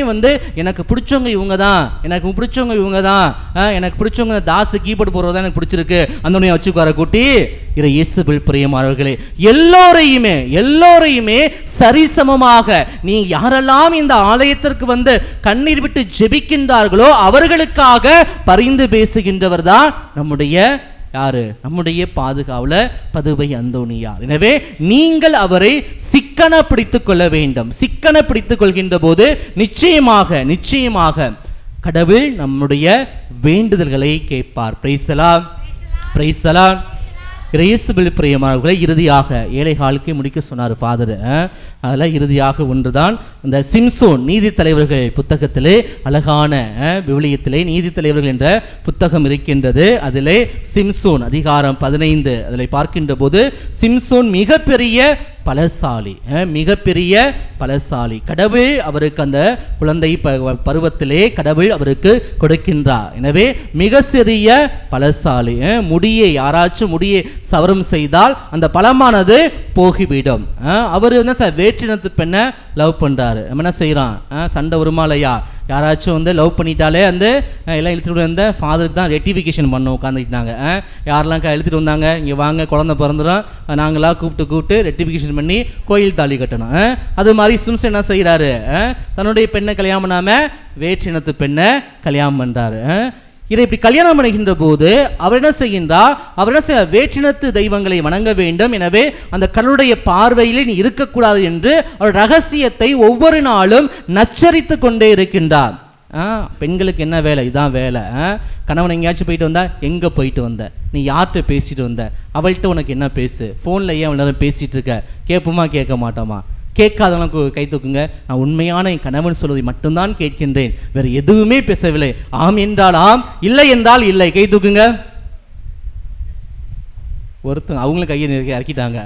எனக்கு பிடிச்சவங்க இவங்க தான், எனக்கு பிடிச்சவங்க இவங்க தான், எனக்கு பிடிச்சவங்க தாசு கீபோர்டு போடுறது தான் எனக்கு பிடிச்சிருக்கு, அந்த வச்சுக்கார கூட்டி. இறை இயேசுவில் பிரியமானவர்களே, எல்லோரையுமே சரிசமமாக நீ யாரெல்லாம் இந்த ஆலயத்திற்கு கண்ணீர் விட்டு ஜெபிக்கின்றார்களோ அவர்களுக்காக பரிந்து பேசுகின்றவர் தான் நம்முடைய யாரு? நம்முடைய பாதுகாவலர் பதுவை அந்தோனியார். எனவே நீங்கள் அவரை சிக்கன பிடித்துக் கொள்ள வேண்டும். சிக்கன பிடித்துக் கொள்கின்ற போது நிச்சயமாக கடவுள் நம்முடைய வேண்டுதல்களை கேட்பார். Price the Lord, praise the Lord. இயேசுவில் பிரியமானவர்களை இறுதியாக ஏழைகளுக்கு முடிக்க சொன்னார் ஃபாதர். அதில் இறுதியாக ஒன்றுதான் இந்த சிம்சோன் நீதி தலைவர்கள் புத்தகத்திலே அழகான விவிலியத்திலே நீதி தலைவர்கள் என்ற புத்தகம் இருக்கின்றது. அதிலே சிம்சோன் அதிகாரம் 15 அதில் பார்க்கின்ற போது சிம்சோன் மிகப்பெரிய பலசாலி, மிகப்பெரிய பலசாலி. கடவுள் அவருக்கு அந்த குழந்தை பருவத்திலே கடவுள் அவருக்கு கொடுக்கின்றார். எனவே மிக சிறிய பலசாலி. முடியை யாராச்சும் முடியை சவரம் செய்தால் அந்த பலமானது போகிவிடும். அவர் என்ன சார் வேற்றினத்து பெண்ணை லவ் பண்ணுறாரு. என்ன செய்கிறான், சண்டை வருமாலையா, யாராச்சும் வந்து லவ் பண்ணிட்டாலே அந்த எல்லாம் இழுத்துட்டு வந்த ஃபாதருக்கு தான் ரெட்டிஃபிகேஷன் பண்ண உட்காந்துக்கிட்டாங்க. யாரெல்லாம் இழுத்துட்டு வந்தாங்க, இங்கே வாங்க குழந்தை பிறந்துடும், நாங்களாம் கூப்பிட்டு ரெட்டிஃபிகேஷன் பண்ணி கோயில் தாலி கட்டணும். அது மாதிரி சிம்சன் என்ன செய்கிறாரு, தன்னுடைய பெண்ணை கல்யாணம் பண்ணாமல் வேற்றினத்து பெண்ணை கல்யாணம் பண்ணுறாரு. இதை இப்படி கல்யாணம் பண்ணுகின்ற போது அவர் என்ன செய்கின்றார், அவர் என்ன செய்ய வேற்றினத்து தெய்வங்களை வணங்க வேண்டும், எனவே அந்த கடவுளுடைய பார்வையிலே நீ இருக்கக்கூடாது என்று அவர் ரகசியத்தை ஒவ்வொரு நாளும் நச்சரித்து கொண்டே இருக்கின்றார். பெண்களுக்கு என்ன வேலை, இதான் வேலை. கணவன் எங்கேயாச்சும் போயிட்டு வந்தா, எங்கே போயிட்டு வந்த, நீ யார்கிட்ட பேசிட்டு வந்த, அவள்கிட்ட உனக்கு என்ன பேசு, ஃபோனில் ஏன் அவ்வளோ நேரம் பேசிகிட்டு இருக்க, கேட்போமா கேட்க மாட்டோமா, கேட்காதவனுக்கு கை தூக்குங்க. நான் உண்மையான என் கணவன் சொல்வதை மட்டும்தான் கேட்கின்றேன், வேறு எதுவுமே பேசவில்லை. ஆம் என்றால் ஆம், இல்லை என்றால் இல்லை. கை தூக்குங்க. ஒருத்தங்க அவங்களும் கையை இறக்கிட்டாங்க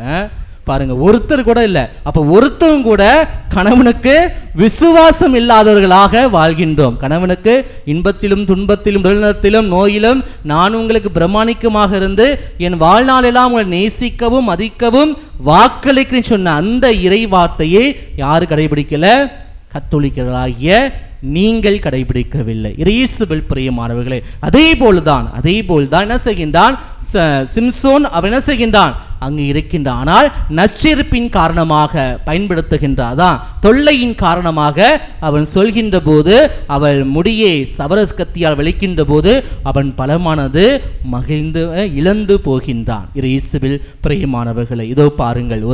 பாருங்க, ஒருத்தர் கூட இல்லை. அப்போ ஒருத்தரும் கூட கணவனுக்கு விசுவாசம் இல்லாதவர்களாக வாழ்கின்றோம். கணவனுக்கு இன்பத்திலும் துன்பத்திலும் உடல்நலத்திலும் நோயிலும் நான் உங்களுக்கு பிரமாணிக்கமாக இருந்து என் வாழ்நாளெல்லாம் உங்களை நேசிக்கவும் மதிக்கவும் வாக்களிக்கிறேன்னு சொன்ன அந்த இறை வார்த்தையை யாரு கடைபிடிக்கல, கத்தோலிக்கர்களாகிய நீங்கள் கடைபிடிக்கவில்லை. இயேசுவில் பிரியமானவர்களே, அதே போல்தான் என்ன செய்கின்றான் சிம்சோன், அவன் என்ன செய்கின்றான், அங்கு இருக்கின்றான். ஆனால் நச்சரிப்பின் காரணமாக பயன்படுத்துகின்றாதான், தொல்லையின் காரணமாக அவன் சொல்கின்ற போது, அவள் முடியை சவரஸ்கத்தியால் வெளிக்கின்ற போது அவன் பலமானது மகிழ்ந்து இழந்து போகின்றான். இயேசுவில் பிரியமானவர்களை, இதோ பாருங்கள்,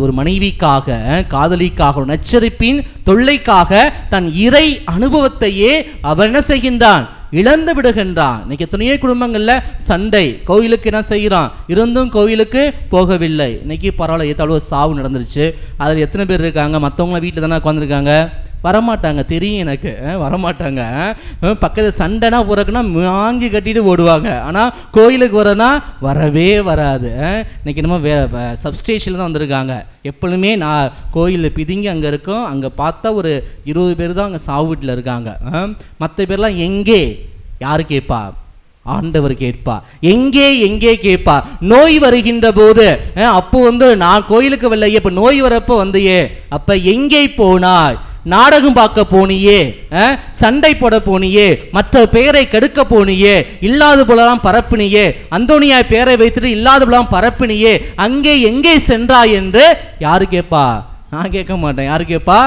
ஒரு மனைவிக்காக காதலிக்காக ஒரு நச்சரிப்பின் தொல்லைக்காக தன் இறை அனுபவத்தையே அவன் என்ன செய்கின்றான், இழந்து விடுகின்றான். இன்னைக்கு எத்தனையோ குடும்பங்கள்ல சண்டை, கோயிலுக்கு என்ன செய்கிறான், இருந்தும் கோயிலுக்கு போகவில்லை. இன்னைக்கு பரவாயில்ல, ஏதாவது சாவு நடந்துருச்சு, அதில் எத்தனை பேர் இருக்காங்க, மற்றவங்களாம் வீட்டில் தானே உட்காந்துருக்காங்க, வரமாட்டாங்க, தெரியும் எனக்கு, வரமாட்டாங்க. பக்கத்து சண்டைனா போறதுக்குன்னா வாங்கி கட்டிட்டு ஓடுவாங்க, ஆனால் கோயிலுக்கு வரனா வரவே வராது. இன்னைக்கு நம்ம சப்ஸ்டேஷனில் தான் வந்திருக்காங்க. எப்பொழுதுமே நான் கோயிலில் பிதுங்கி அங்கே இருக்கோம், அங்கே பார்த்தா ஒரு 20 பேர் தான் அங்கே சாவு வீட்டில் இருக்காங்க. மற்ற பேர்லாம் எங்கே, யாரு கேட்பா, ஆண்டவர் கேட்பா. எங்கே கேட்பா. நோய் வருகின்ற போது அப்போ வந்து நான் கோயிலுக்கு வரலையே, இப்போ நோய் வரப்போ வந்தையே, அப்போ எங்கே போனாய், நாடகம் பார்க்க போனியே, சண்டை போட போனியே, மற்ற பெயரை கெடுக்க போனியே, இல்லாத போலலாம் பரப்பினியே, அந்தோனியாய் பெயரை வைத்துட்டு இல்லாத போலாம் பரப்பினியே, அங்கே எங்கே சென்றாய் என்று யாரு கேட்பா, நான் கேட்க மாட்டேன், யாரு கேட்பா,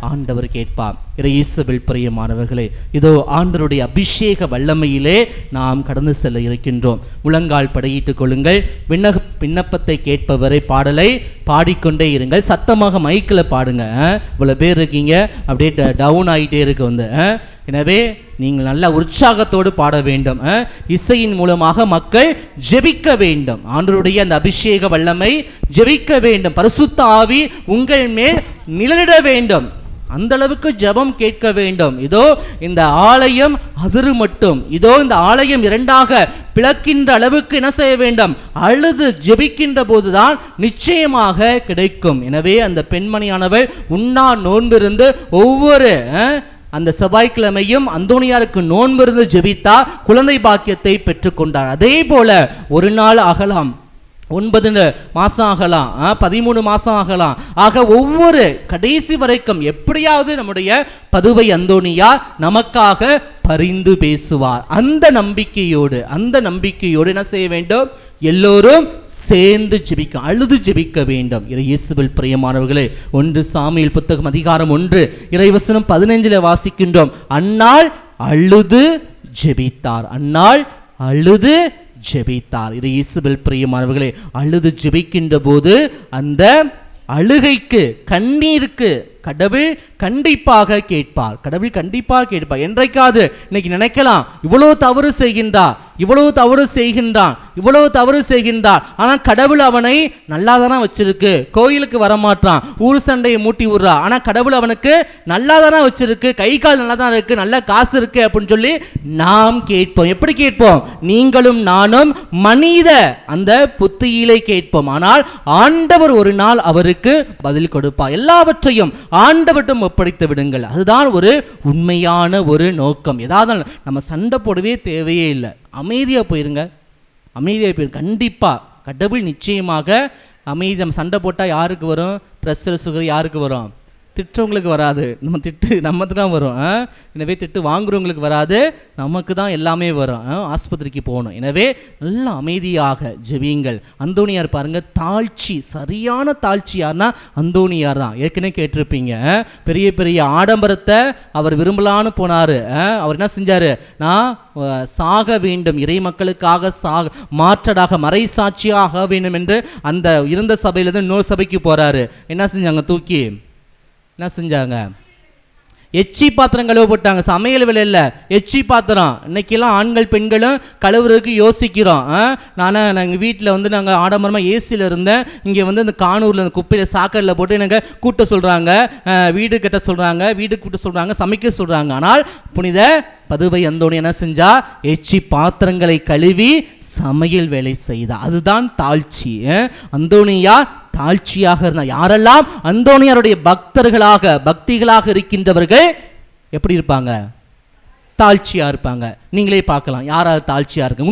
ஆண்டவர் கேட்பார். இயேசுவில் பிரியமானவர்களே, இதோ ஆண்டவருடைய அபிஷேக வல்லமையிலே நாம் கடந்து செல்ல இருக்கின்றோம். முழங்கால் படையிட்டுக் கொள்ளுங்கள். விண்ணப்பத்தை கேட்பவரை பாடலை பாடிக்கொண்டே இருங்கள். சத்தமாக மைக்கில் பாடுங்க. இவ்வளோ பேர் இருக்கீங்க, அப்படியே டவுன் ஆகிட்டே இருக்கு வந்து. எனவே நீங்கள் நல்ல உற்சாகத்தோடு பாட வேண்டும். இசையின் மூலமாக மக்கள் ஜெபிக்க வேண்டும். ஆண்டவருடைய அந்த அபிஷேக வல்லமை ஜெபிக்க வேண்டும். பரிசுத்த ஆவி உங்கள் மேல் நிழலிட வேண்டும். அந்த அளவுக்கு ஜெபம் கேட்க வேண்டும். இதோ இந்த ஆலயம் அதிரு மட்டும், இதோ இந்த ஆலயம் இரண்டாக பிளக்கின்ற அளவுக்கு என்ன செய்ய வேண்டும், அழுது ஜெபிக்கின்ற போதுதான் நிச்சயமாக கிடைக்கும். எனவே அந்த பெண்மணியானவள் உண்ணா நோன்பிருந்து ஒவ்வொரு அந்த செவ்வாய்க்கிழமையும் அந்தோனியாருக்கு நோன்பிருந்து ஜெபித்தா குழந்தை பாக்கியத்தை பெற்றுக்கொண்டார். அதே போல ஒரு நாள் ஆகலாம், 9 மாதம் ஆகலாம், 13 மாதம் ஆகலாம். ஆக ஒவ்வொரு கடைசி வரைக்கும் எப்படியாவது நம்முடைய பதுவை அந்தோனியா நமக்காக பரிந்து பேசுவார். அந்த நம்பிக்கையோடு என்ன செய்ய வேண்டும், எல்லோரும் சேர்ந்து ஜெபிக்க, அழுது ஜெபிக்க வேண்டும். இயேசுவில் பிரியமானவர்களே, 1 சாமுவேல் புத்தகம் அதிகாரம் 1 இறைவசனம் 15 வாசிக்கின்றோம். அன்னாள் அழுது ஜெபித்தார். அன்னாள் அழுது ஜெபித்தார். இது இயேசுவில் பிரியமானவர்களே, அழுது ஜெபிக்கின்ற போது அந்த அழுகைக்கு, கண்ணீருக்கு கடவுள் கண்டிப்பாக கேட்பார். கடவுள் கண்டிப்பாக கேட்பார். என்றைக்காவது இன்னைக்கு நினைக்கலாம், இவ்வளோ தவறு செய்கின்றா, இவ்வளவு தவறு செய்கின்றான், ஆனால் கடவுள் அவனை நல்லா தானே வச்சிருக்கு. கோயிலுக்கு வரமாட்டான், ஊர் சண்டையை மூட்டி விடுறா, ஆனால் கடவுள் அவனுக்கு நல்லா தானே வச்சிருக்கு, கை கால் நல்லா தான் இருக்கு, நல்ல காசு இருக்கு அப்படின்னு சொல்லி நாம் கேட்போம். எப்படி கேட்போம்? நீங்களும் நானும் மனித அந்த புத்தியிலே கேட்போம். ஆனால் ஆண்டவர் ஒரு நாள் அவருக்கு பதில் கொடுப்பார். எல்லாவற்றையும் ஆண்டவரிடம் ஒப்படைத்து விடுங்கள். அதுதான் ஒரு உண்மையான ஒரு நோக்கம். ஏதாவது நம்ம சண்டை போடவே தேவையே இல்லை, அமைதியாக போயிருங்க. கண்டிப்பாக கடவுள் நிச்சயமாக அமைதி. நம்ம சண்டை போட்டால் யாருக்கு வரும்? ப்ரெஷர் சுகர் யாருக்கு வரும்? திட்டுறவங்களுக்கு வராது, நமக்கு தான் வரும். எனவே திட்டு வாங்குறவங்களுக்கு வராது, நமக்கு தான் எல்லாமே வரும். ஆஸ்பத்திரிக்கு போகணும். எனவே நல்ல அமைதியாக ஜெபியுங்கள். அந்தோணியார் பாருங்க, தாழ்ச்சி, சரியான தாழ்ச்சி யார்னா அந்தோணியார் தான். ஏற்கனவே கேட்டிருப்பீங்க, பெரிய பெரிய ஆடம்பரத்தை அவர் விரும்பலான்னு போனார். அவர் என்ன செஞ்சார்? நான் சாக வேண்டும், இறை மக்களுக்காக மாற்றடாக மறை சாட்சியாக வேண்டும் என்று அந்த இருந்த சபையிலிருந்து இன்னொரு சபைக்கு போறாரு. என்ன செஞ்சாங்க? தூக்கி என்ன செஞ்சாங்க? எச்சி பாத்திரம் கழுவ போட்டாங்க. சமையல் வேலை இல்லை, எச்சி பாத்திரம். இன்னைக்கெல்லாம் ஆண்கள் பெண்களும் கழுவுறதுக்கு யோசிக்கிறோம். நாங்கள் வீட்டில் வந்து நாங்கள் ஆடம்பரமாக ஏசியில் இருந்தேன், இங்கே வந்து இந்த கானூரில் இந்த குப்பையில் சாக்கடையில் போட்டு எனக்கு கூட்ட சொல்கிறாங்க, வீடு கட்ட சொல்கிறாங்க, வீடு கூட்ட சொல்கிறாங்க, சமைக்க சொல்கிறாங்க. ஆனால் புனித பதுவை அந்தோணி என்ன செஞ்சா? எச்சி பாத்திரங்களை கழுவி சமையல் வேலை செய்தா. அதுதான் தாழ்ச்சி. அந்தோணியா தாழ்ச்சியாக இருந்தார். யாரெல்லாம் அந்தோணியாருடைய பக்திகளாக இருக்கின்றவர்கள் எப்படி இருப்பாங்க? தாழ்ச்சியா இருப்பாங்க. நீங்களே பார்க்கலாம் யாராவது தாழ்ச்சியா இருக்கு.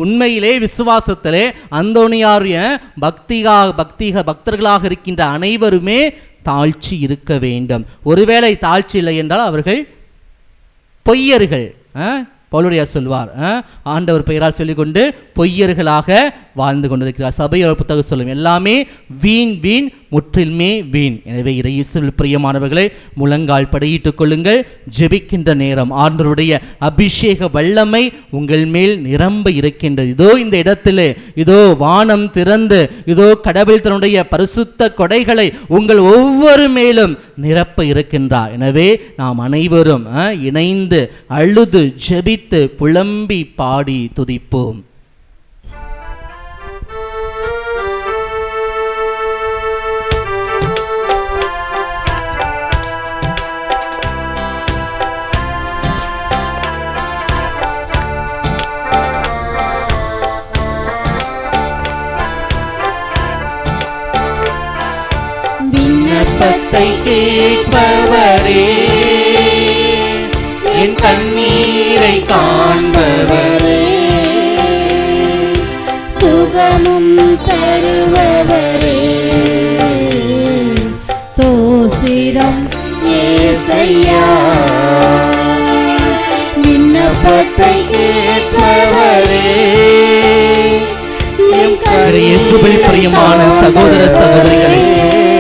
உண்மையிலே விசுவாசத்திலே அந்தோணியாருடைய பக்தர்களாக இருக்கின்ற அனைவருமே தாழ்ச்சி இருக்க வேண்டும். ஒருவேளை தாழ்ச்சி இல்லை என்றால் அவர்கள் பொய்யர்கள். பவுலடியார் சொல்வார், ஆண்டவர் பெயரால் சொல்லிக்கொண்டு பொய்யர்களாக வாழ்ந்து கொண்டிருக்கிறார். சபையோட புத்தகம் சொல்லும், எல்லாமே வீண், முற்றிலுமே வீண். எனவே இயேசுவில் பிரியமானவர்களை முழங்கால் படியிட்டுக் கொள்ளுங்கள். ஜெபிக்கின்ற நேரம். ஆண்டவருடைய அபிஷேக வல்லமை உங்கள் மேல் நிரம்ப இருக்கின்றது. இதோ இந்த இடத்திலே இதோ வானம் திறந்து இதோ கடவுள் தன்னுடைய பரிசுத்த கொடைகளை உங்கள் ஒவ்வொரு மேலும் நிரப்ப இருக்கின்றார். எனவே நாம் அனைவரும் இணைந்து அழுது ஜெபித்து புலம்பி பாடி துதிப்போம். விண்ணப்பத்தை கேட்பவரே, என் கண்ணீரை காண்பவரே, சுகமும் தருபவரே, தோஸ்திரம் ஏசையா. விண்ணப்பத்தை கேட்பவரே, இயேசுவில் பிரியமான சகோதர சகோதரிகளே,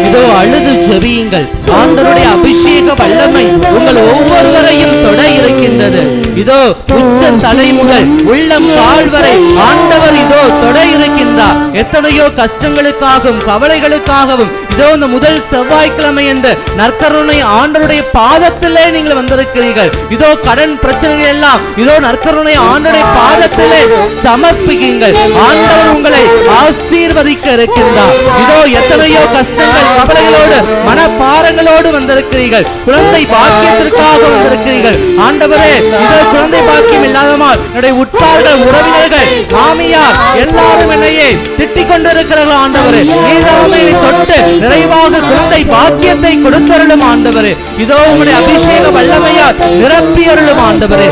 இதோ அழுது ஜெபியுங்கள். ஆண்டவருடைய அபிஷேக வல்லமை உங்கள் ஒவ்வொருவரையும் தொட இருக்கின்றது. இதோ உச்ச தலை முதல் உள்ளம் கால் வரை ஆண்டவர் இதோ தொட இருக்கின்றார். எத்தனையோ கஷ்டங்களுக்காகவும் கவலைகளுக்காகவும் இதோ இந்த முதல் செவ்வாய்க்கிழமை என்று நற்கருணை ஆண்டவருடைய பாதத்திலே நீங்கள் வந்திருக்கிறீர்கள். இதோ கடன் பிரச்சனைகள் எல்லாம் இதோ நற்கருணை ஆண்டவருடைய பாதத்திலே சமர்ப்பிக்குங்கள். ஆண்டவர் உங்களை ஆசீர்வதிக்க இருக்கின்றார். இதோ எத்தனையோ கஷ்டங்கள் கவலைகளோடு மனப்பாரங்களோடு வந்திருக்கிறீர்கள். குழந்தை பாக்கியத்திற்காக வந்திருக்கிறீர்கள். ஆண்டவரே, இதோ குழந்தை பாக்கியம் இல்லாதமால் என்னுடைய உற்றார்கள், உறவினர்கள், மாமியார் எல்லாரும் என்னையே திட்டிக் கொண்டிருக்கிறார்கள். ஆண்டவரே, நீதாமே தொட்டு நிறைவாக குழந்தை பாக்கியத்தை கொடுத்தருளும். ஆண்டவரே, இதோ உங்களுடைய அபிஷேக வல்லமையால் நிரப்பியருளும். ஆண்டவரே,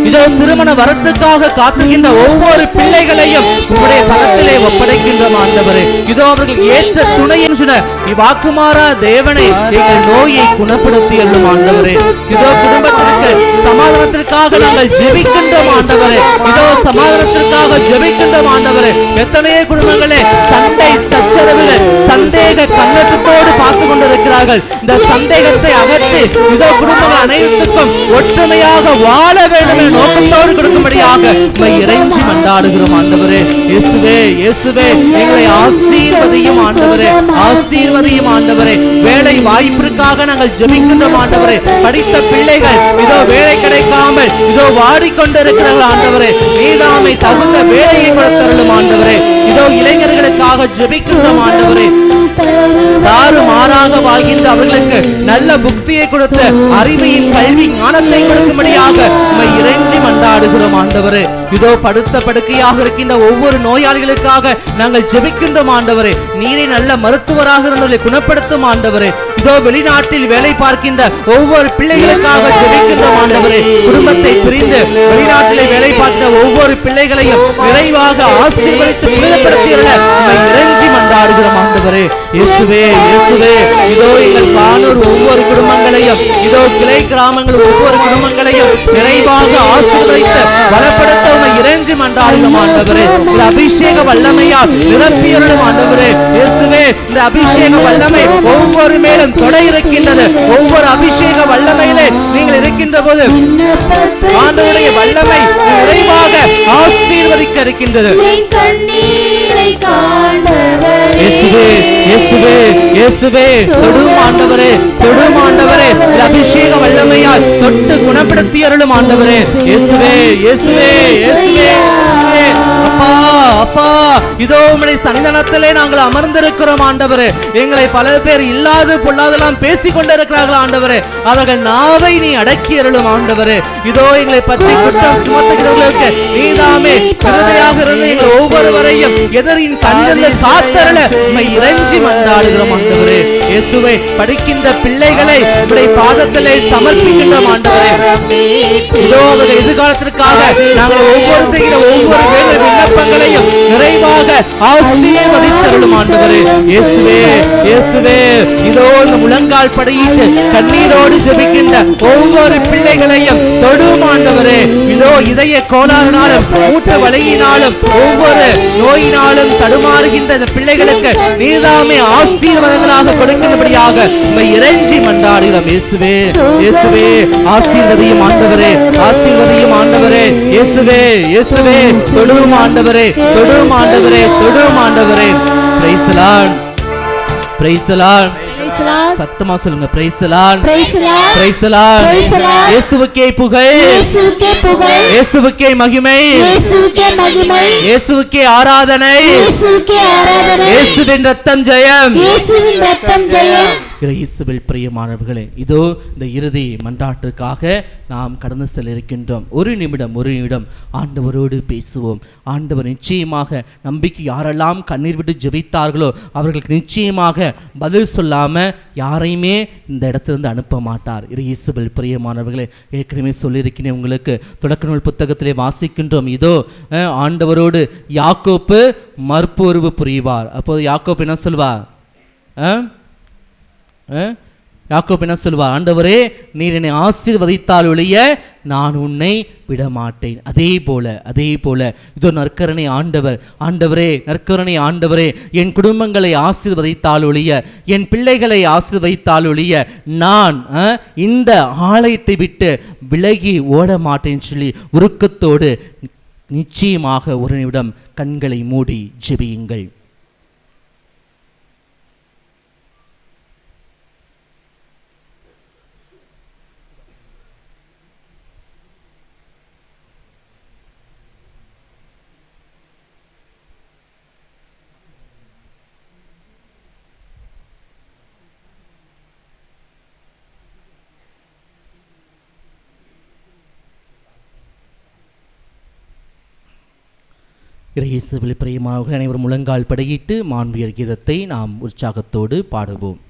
இதோ திருமண வரத்துக்காக காத்துகின்ற ஒவ்வொரு பிள்ளைகளையும் உங்களுடைய கரத்திலே ஒப்படைக்கின்றோம். ஆண்டவரே, இதோ அவர்கள் ஏற்ற துணை என்று வாக்குமாறா தேவனை எங்கள் நோயை குணப்படுத்தி அருளும். ஆண்டவரே, இதோ குடும்பத்திற்கு சமாதானத்திற்காக நாங்கள் ஜெபிக்கின்றோம். ஆண்டவரே, இதோ சமாதானத்திற்காக ஜெபிக்கின்றோம். ஆண்டவரே, எத்தனையோ குடும்பங்களே சண்டை சச்சரவில் சந்தேக கண்ணோட்டத்தோடு பார்த்து கொண்டிருக்கிறார்கள். இந்த சந்தேகத்தை அகற்றி இதோ குடும்பங்கள் அனைவருக்கும் ஒற்றுமையாக வாழ வேண்டும் என்ற நோக்கத்தோடு கொடுக்கும்படியாக உம்மை இறைஞ்சி மன்றாடுகிறோம் ஆண்டவரே. இயேசுவே இயேசுவே எங்களை ஆசீர்வதியும் ஆண்டவரே, ஆசீர்வதியும் ஆண்டவரே. வேலை வாய்ப்பிற்காக நாங்கள் ஜெபிக்கின்றோம் ஆண்டவரே. படித்த பிள்ளைகள் இதோ வேலை கிடைக்காமல் இதோ வாடிக்கொண்டிருக்கிறார்கள் ஆண்டவரே. நீதாமை தகுந்த வேலையை கொடுத்தருளும் ஆண்டவரே. இதோ இளைஞர்களுக்காக ஜெபிக்கின்றோம் ஆண்டவரே. தாறுமாறாக வாழ்கின்ற அவர்களுக்கு நல்ல புக்தியை கொடுத்து அறிவையின் கல்வி ஞானத்தை கொடுக்கும்படியாக உம்மை இறைஞ்சி மன்றாடுகிறோம் ஆண்டவரே. இதோ படுத்த படுக்கையாக இருக்கின்ற ஒவ்வொரு நோயாளிகளுக்காக நாங்கள் ஜெபிக்கின்றோம் ஆண்டவரே. நீரே நல்ல மருத்துவராக இருந்தவர்களை குணப்படுத்தும் ஆண்டவரே. இதோ வெளிநாட்டில் வேலை பார்க்கின்ற ஒவ்வொரு பிள்ளைகளுக்காக ஜெபிக்கின்றோம் ஆண்டவரே. குடும்பத்தை பிரிந்து வெளிநாட்டிலே வேலை பார்க்கின்ற ஒவ்வொரு பிள்ளைகளையும் நிறைவாக ஆசீர்வதித்து புனிதப்படுத்தியுள்ள உம்மை இறைஞ்சி மன்றாடுகிறோம் ஆண்டவரே. இயேசுவே இயேசுவே இதோ எங்கள் காணூர் ஒவ்வொரு குடும்பங்களையும் இதோ கிளை கிராமங்கள் ஒவ்வொரு குடும்பங்களையும் நிறைவாக ஆசீர்வதித்து பலப்படுத்த உம்மை இறைஞ்சி மன்றாடுகிறோம் ஆண்டவரே. இந்த அபிஷேக வல்லமையால் நிரப்பியருளும் ஆண்டவரே. இயேசுவே இந்த அபிஷேக வல்லமை ஒவ்வொரு மேலும் தொட இருக்கின்றது. ஒவ்வொரு அபிஷேக வல்லமையிலே நீங்கள் இருக்கின்ற போது ஆண்டவருடைய வல்லமை நிறைவாக ஆசீர்வதிக்க இருக்கின்றது. இயேசுவே இயேசுவே இயேசுவே தொடும் ஆண்டவரே, தொடும் ஆண்டவரே. அபிஷேக வல்லமையால் தொட்டு குணப்படுத்தி அருளும் ஆண்டவரே. இயேசுவே இயேசுவே இயேசுவே. அப்பா அப்பா இதோ உம்முடைய சன்னிதானத்திலே நாங்கள் அமர்ந்திருக்கிறோம் ஆண்டவரே. எங்களை பல பேர் இல்லாது பொல்லாதெல்லாம் பேசிக் கொண்டிருக்கிறார்கள் ஆண்டவரே. அவர்கள் நாவை நீ அடக்கி அருளும் ஆண்டவரே. இதோ எங்களை பற்றி குற்றம் சுமத்துகிறவர்களுக்கு நீதாமே கருணையாக இருந்து எங்கள் ஒவ்வொருவரையும் எதிரின் கண்ணிலிருந்து காத்தருள உம்மை இறைஞ்சி மன்றாடுகிறோம் ஆண்டவரே. இயேசுவே படிக்கின்ற பிள்ளைகளை உம்முடைய பாதத்திலே சமர்ப்பிக்கின்றோம் ஆண்டவரே. இதோ அவர்கள் எதிர்காலத்திற்காக நாங்கள் ஒவ்வொருத்தரும் ஒவ்வொரு வேலை விண்ணப்பங்களையும் நிறைவாக ஆசீர்வதித்தருளும் ஆண்டவரே. இயேசுவே இயேசுவே இதோ இந்த முழங்கால் படியிட்டு கண்ணீரோடு ஜெபிக்கின்ற ஒவ்வொரு பிள்ளைகளையும் தொடும் ஆண்டவரே. இதோ இதய கோளாறுனாலும் மூட்டு வலியினாலும் ஒவ்வொரு நோயினாலும் தடுமாறுகின்ற இந்த பிள்ளைகளுக்கு நீதாமே ஆசீர்வாதங்களாக கொடுக்கிறபடியாக உம்மை இறைஞ்சி மன்றாடுகிறோம். இயேசுவே இயேசுவே ஆசீர்வதியும் ஆண்டவரே, ஆசீர்வதியும் ஆண்டவரே. இயேசுவே இயேசுவே தொடும் ஆண்டவரே, தொடும் ஆண்டவரே, தொடும் ஆண்டவரே. Price the Lord, praise the Lord. சத்தமா சொல்லுங்க. Price the Lord, praise the Lord, praise the Lord. இயேசுவுக்கே புகழ், இயேசுவுக்கே புகழ், இயேசுவுக்கே மகிமை, இயேசுவுக்கே மகிமை, இயேசுவுக்கே ஆராதனை, இயேசுவுக்கே ஆராதனை. இயேசுவின் இரத்தம் ஜெயம், இயேசுவின் இரத்தம் ஜெயம். இயேசுவில் பிரியமானவர்களே, இதோ இந்த இறுதி மன்றாட்டிற்காக நாம் கடந்து செல்ல இருக்கின்றோம். ஒரு நிமிடம் ஆண்டவரோடு பேசுவோம். ஆண்டவர் நிச்சயமாக நம்பிக்கை யாரெல்லாம் கண்ணீர் விட்டு ஜெபித்தார்களோ அவர்களுக்கு நிச்சயமாக பதில் சொல்லாம யாரையுமே இந்த இடத்திலிருந்து அனுப்ப மாட்டார். இயேசுவில் பிரியமானவர்களே, ஏற்கனவே சொல்லியிருக்கிறேன் உங்களுக்கு. தொடக்க நூல் புத்தகத்திலே வாசிக்கின்றோம். இதோ ஆண்டவரோடு யாக்கோப்பு மறுப்புருவு புரிவார். அப்போது யாக்கோப்பு என்ன சொல்வார்? யாக்கோபு என்ன சொல்வார்? ஆண்டவரே நீர் என்னை ஆசீர்வதித்தால் ஒழிய நான் உன்னை விடமாட்டேன். அதே போல இதோ நற்கருணை ஆண்டவர். ஆண்டவரே நற்கருணை ஆண்டவரே, என் குடும்பங்களை ஆசீர்வதித்தால் ஒழிய, என் பிள்ளைகளை ஆசீர்வதித்தால் ஒழிய நான் இந்த ஆலயத்தை விட்டு விலகி ஓட மாட்டேன்னு சொல்லி உருக்கத்தோடு நிச்சயமாக ஒரு நிமிடம் கண்களை மூடி ஜெபியுங்கள். இயேசுவில் பிரியமாக அனைவரும் முழங்கால் படையிட்டு மாண்பியர் கீதத்தை நாம் உற்சாகத்தோடு பாடுவோம்.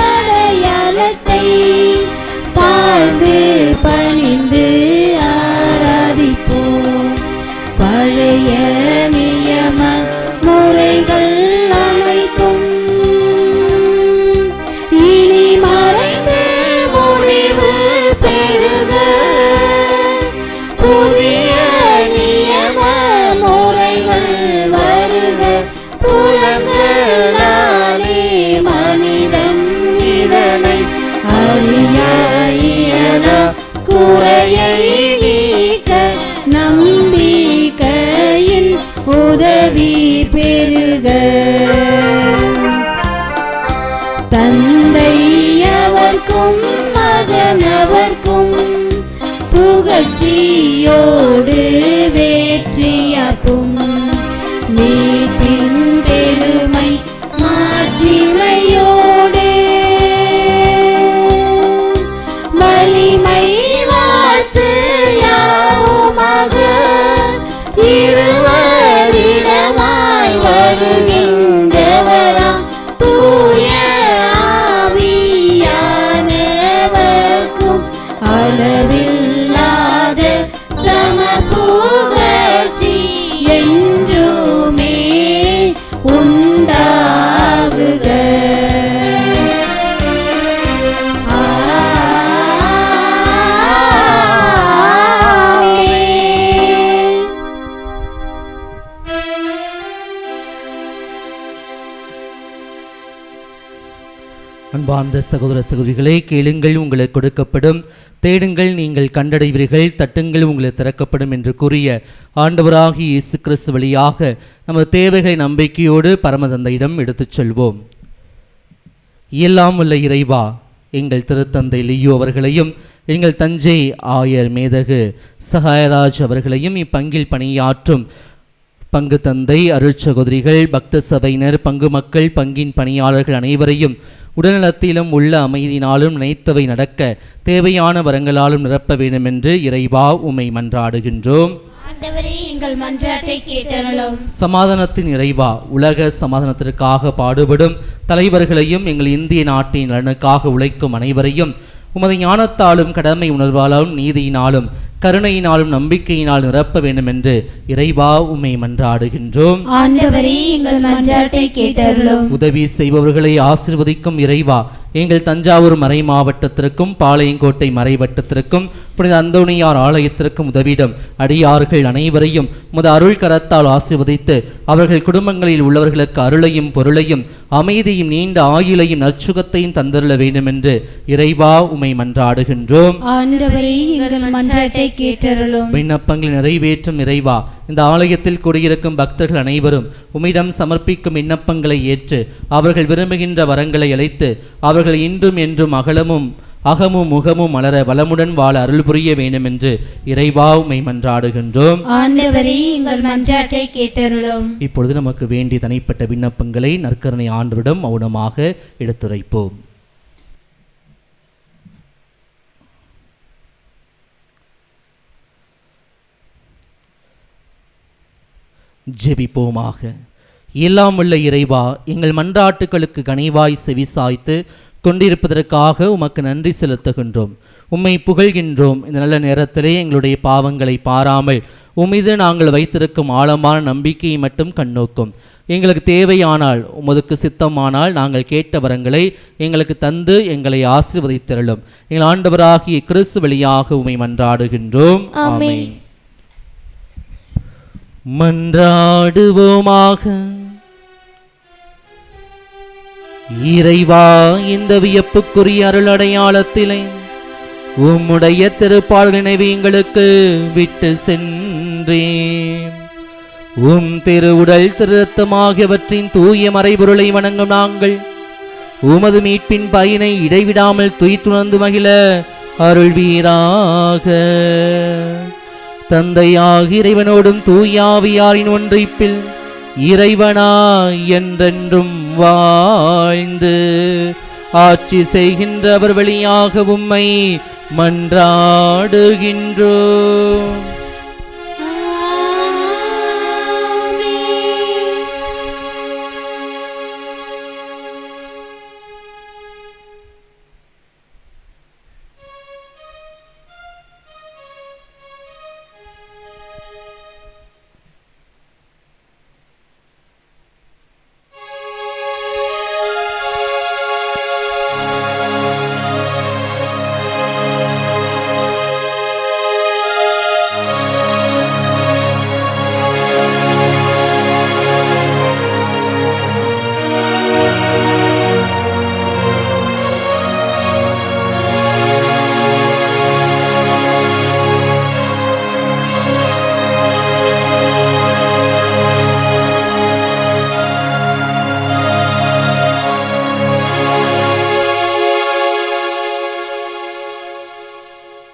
அடையாளத்தை தாழ்ந்து பணிந்து ஆராதிப்போம். பழைய நியம முறைகள் அனைத்தும் இனி மறைந்து முடிவு பெறுக. உதவி பெருக. தந்தையவர்க்கும் மகனவர்க்கும் புகழ்ச்சியோடு வேற்றியாக்கும் மீட்பின் பெருமை மாட்சிமையோடு வலிமை வாழ்த்து யாவுமாக இருவரிடமாய் வருகின்றவரா தூய ஆவியானவர்க்கும் அளவில்லாத சமபுகழ்ச்சி என்றுமே உண்டாகுக. அன்பார்ந்த சகோதர சகோதரிகளே, கேளுங்கள் உங்களுக்கு கொடுக்கப்படும், தேடுங்கள் நீங்கள் கண்டடைவீர்கள், தட்டுங்கள் உங்களுக்கு திறக்கப்படும் என்று கூறிய ஆண்டவராகிய இயேசு கிறிஸ்து வழியாக நமது தேவைகளை நம்பிக்கையோடு பரமதந்தையிடம் எடுத்துச் செல்வோம். எல்லாம் உள்ள இறைவா, எங்கள் திருத்தந்தை லியோ அவர்களையும் எங்கள் தஞ்சை ஆயர் மேதகு சகாயராஜ் அவர்களையும் இப்பங்கில் பணியாற்றும் பங்கு தந்தை அருட்சகோதரிகள் பக்த சபையினர் பங்கு மக்கள் பங்கின் பணியாளர்கள் அனைவரையும் உடல்நலத்திலும் உள்ள அமைதியினாலும் நினைத்தவை நடக்க தேவையான வரங்களாலும் நிரப்ப வேண்டும் என்று இறைவா உம்மை மன்றாடுகின்றோம். ஆண்டவரே, எங்கள் மன்றாட்டை கேட்டருளும். சமாதானத்தின் இறைவா, உலக சமாதானத்திற்காக பாடுபடும் தலைவர்களையும் எங்கள் இந்திய நாட்டின் நலனுக்காக உழைக்கும் அனைவரையும் உமது ஞானத்தாலும் கடமை உணர்வாலும் நீதியினாலும் கருணையினாலும் நம்பிக்கையினால் நிரப்ப வேண்டும் என்று இறைவா உம்மை மன்றாடுகின்றோம். ஆண்டவரே, எங்கள் மன்றாட்டை கேட்டருளும். உதவி செய்பவர்களை ஆசீர்வதிக்கும் இறைவா, எங்கள் தஞ்சாவூர் மறை மாவட்டத்திற்கும் பாளையங்கோட்டை மறைவட்டத்திற்கும் புனித அந்தோணியார் ஆலயத்திற்கும் உதவிடும் அடியார்கள் அனைவரையும் உமது அருள் கரத்தால் ஆசீர்வதித்து அவர்கள் குடும்பங்களில் உள்ளவர்களுக்கு அருளையும் பொருளையும் அமைதியும் நீண்ட ஆயுளையும் நற்சுகத்தையும் தந்தருள வேண்டும் என்று இறைவா உம்மை மன்றாடுகின்றோம். ஆண்டவரே, எங்கள் மன்றாட்டை கேட்டருளும். விண்ணப்பங்களை நிறைவேற்றும் இறைவா, இந்த ஆலயத்தில் கூடியிருக்கும் பக்தர்கள் அனைவரும் உம்மிடம் சமர்ப்பிக்கும் விண்ணப்பங்களை ஏற்று அவர்கள் விரும்புகின்ற வரங்களை அளித்து அவர்கள் இன்றும் என்றும் அகமும் முகமும் மலர வளமுடன் வாழ அருள் புரிய வேண்டும் என்று இறைவா உம்மை மன்றாடுகின்றோம். ஆண்டவரே, எங்கள் மன்றாட்டை கேட்டருளும். இப்பொழுது நமக்கு வேண்டிய தனிப்பட்ட விண்ணப்பங்களை நற்கருணை ஆண்டவரிடம் மௌனமாக எடுத்துரைப்போம். ஜெபிப்போமாக. எல்லாம் உள்ள இறைவா, எங்கள் மன்றாட்டுகளுக்கு கனிவாய் செவிசாய்த்து கொண்டிருப்பதற்காக உமக்கு நன்றி செலுத்துகின்றோம், உம்மை புகழ்கின்றோம். இந்த நல்ல நேரத்திலே எங்களுடைய பாவங்களை பாராமல் உம்மீது நாங்கள் வைத்திருக்கும் ஆழமான நம்பிக்கையை மட்டும் கண்ணோக்கும். எங்களுக்கு தேவையானால் உமதுக்கு சித்தமானால் நாங்கள் கேட்ட வரங்களை எங்களுக்கு தந்து எங்களை ஆசீர்வதித்தருளும். எங்கள் ஆண்டவராகிய கிறிஸ்து வழியாக உம்மை மன்றாடுகின்றோம். ஆமென். மன்றாடுவோமாக. இறைவா, இந்த வியப்புக்குரிய அருள் அடையாளத்திலே உம்முடைய திருப்பால் நினைவு எங்களுக்கு விட்டு சென்றேன். உம் திருவுடல் திருத்தமாகியவற்றின் தூய மறைபொருளை வணங்கும் நாங்கள் உமது மீட்பின் பயனை இடைவிடாமல் துய்த்துணர்ந்து மகிழ அருள்வீராக. தந்தையாக இறைவனோடும் தூயாவியாரின் ஒன்றிப்பில் இறைவனாய் என்றென்றும் வாழ்ந்து ஆட்சி செய்கின்றவர் வழியாக உம்மை மன்றாடுகின்றோம்.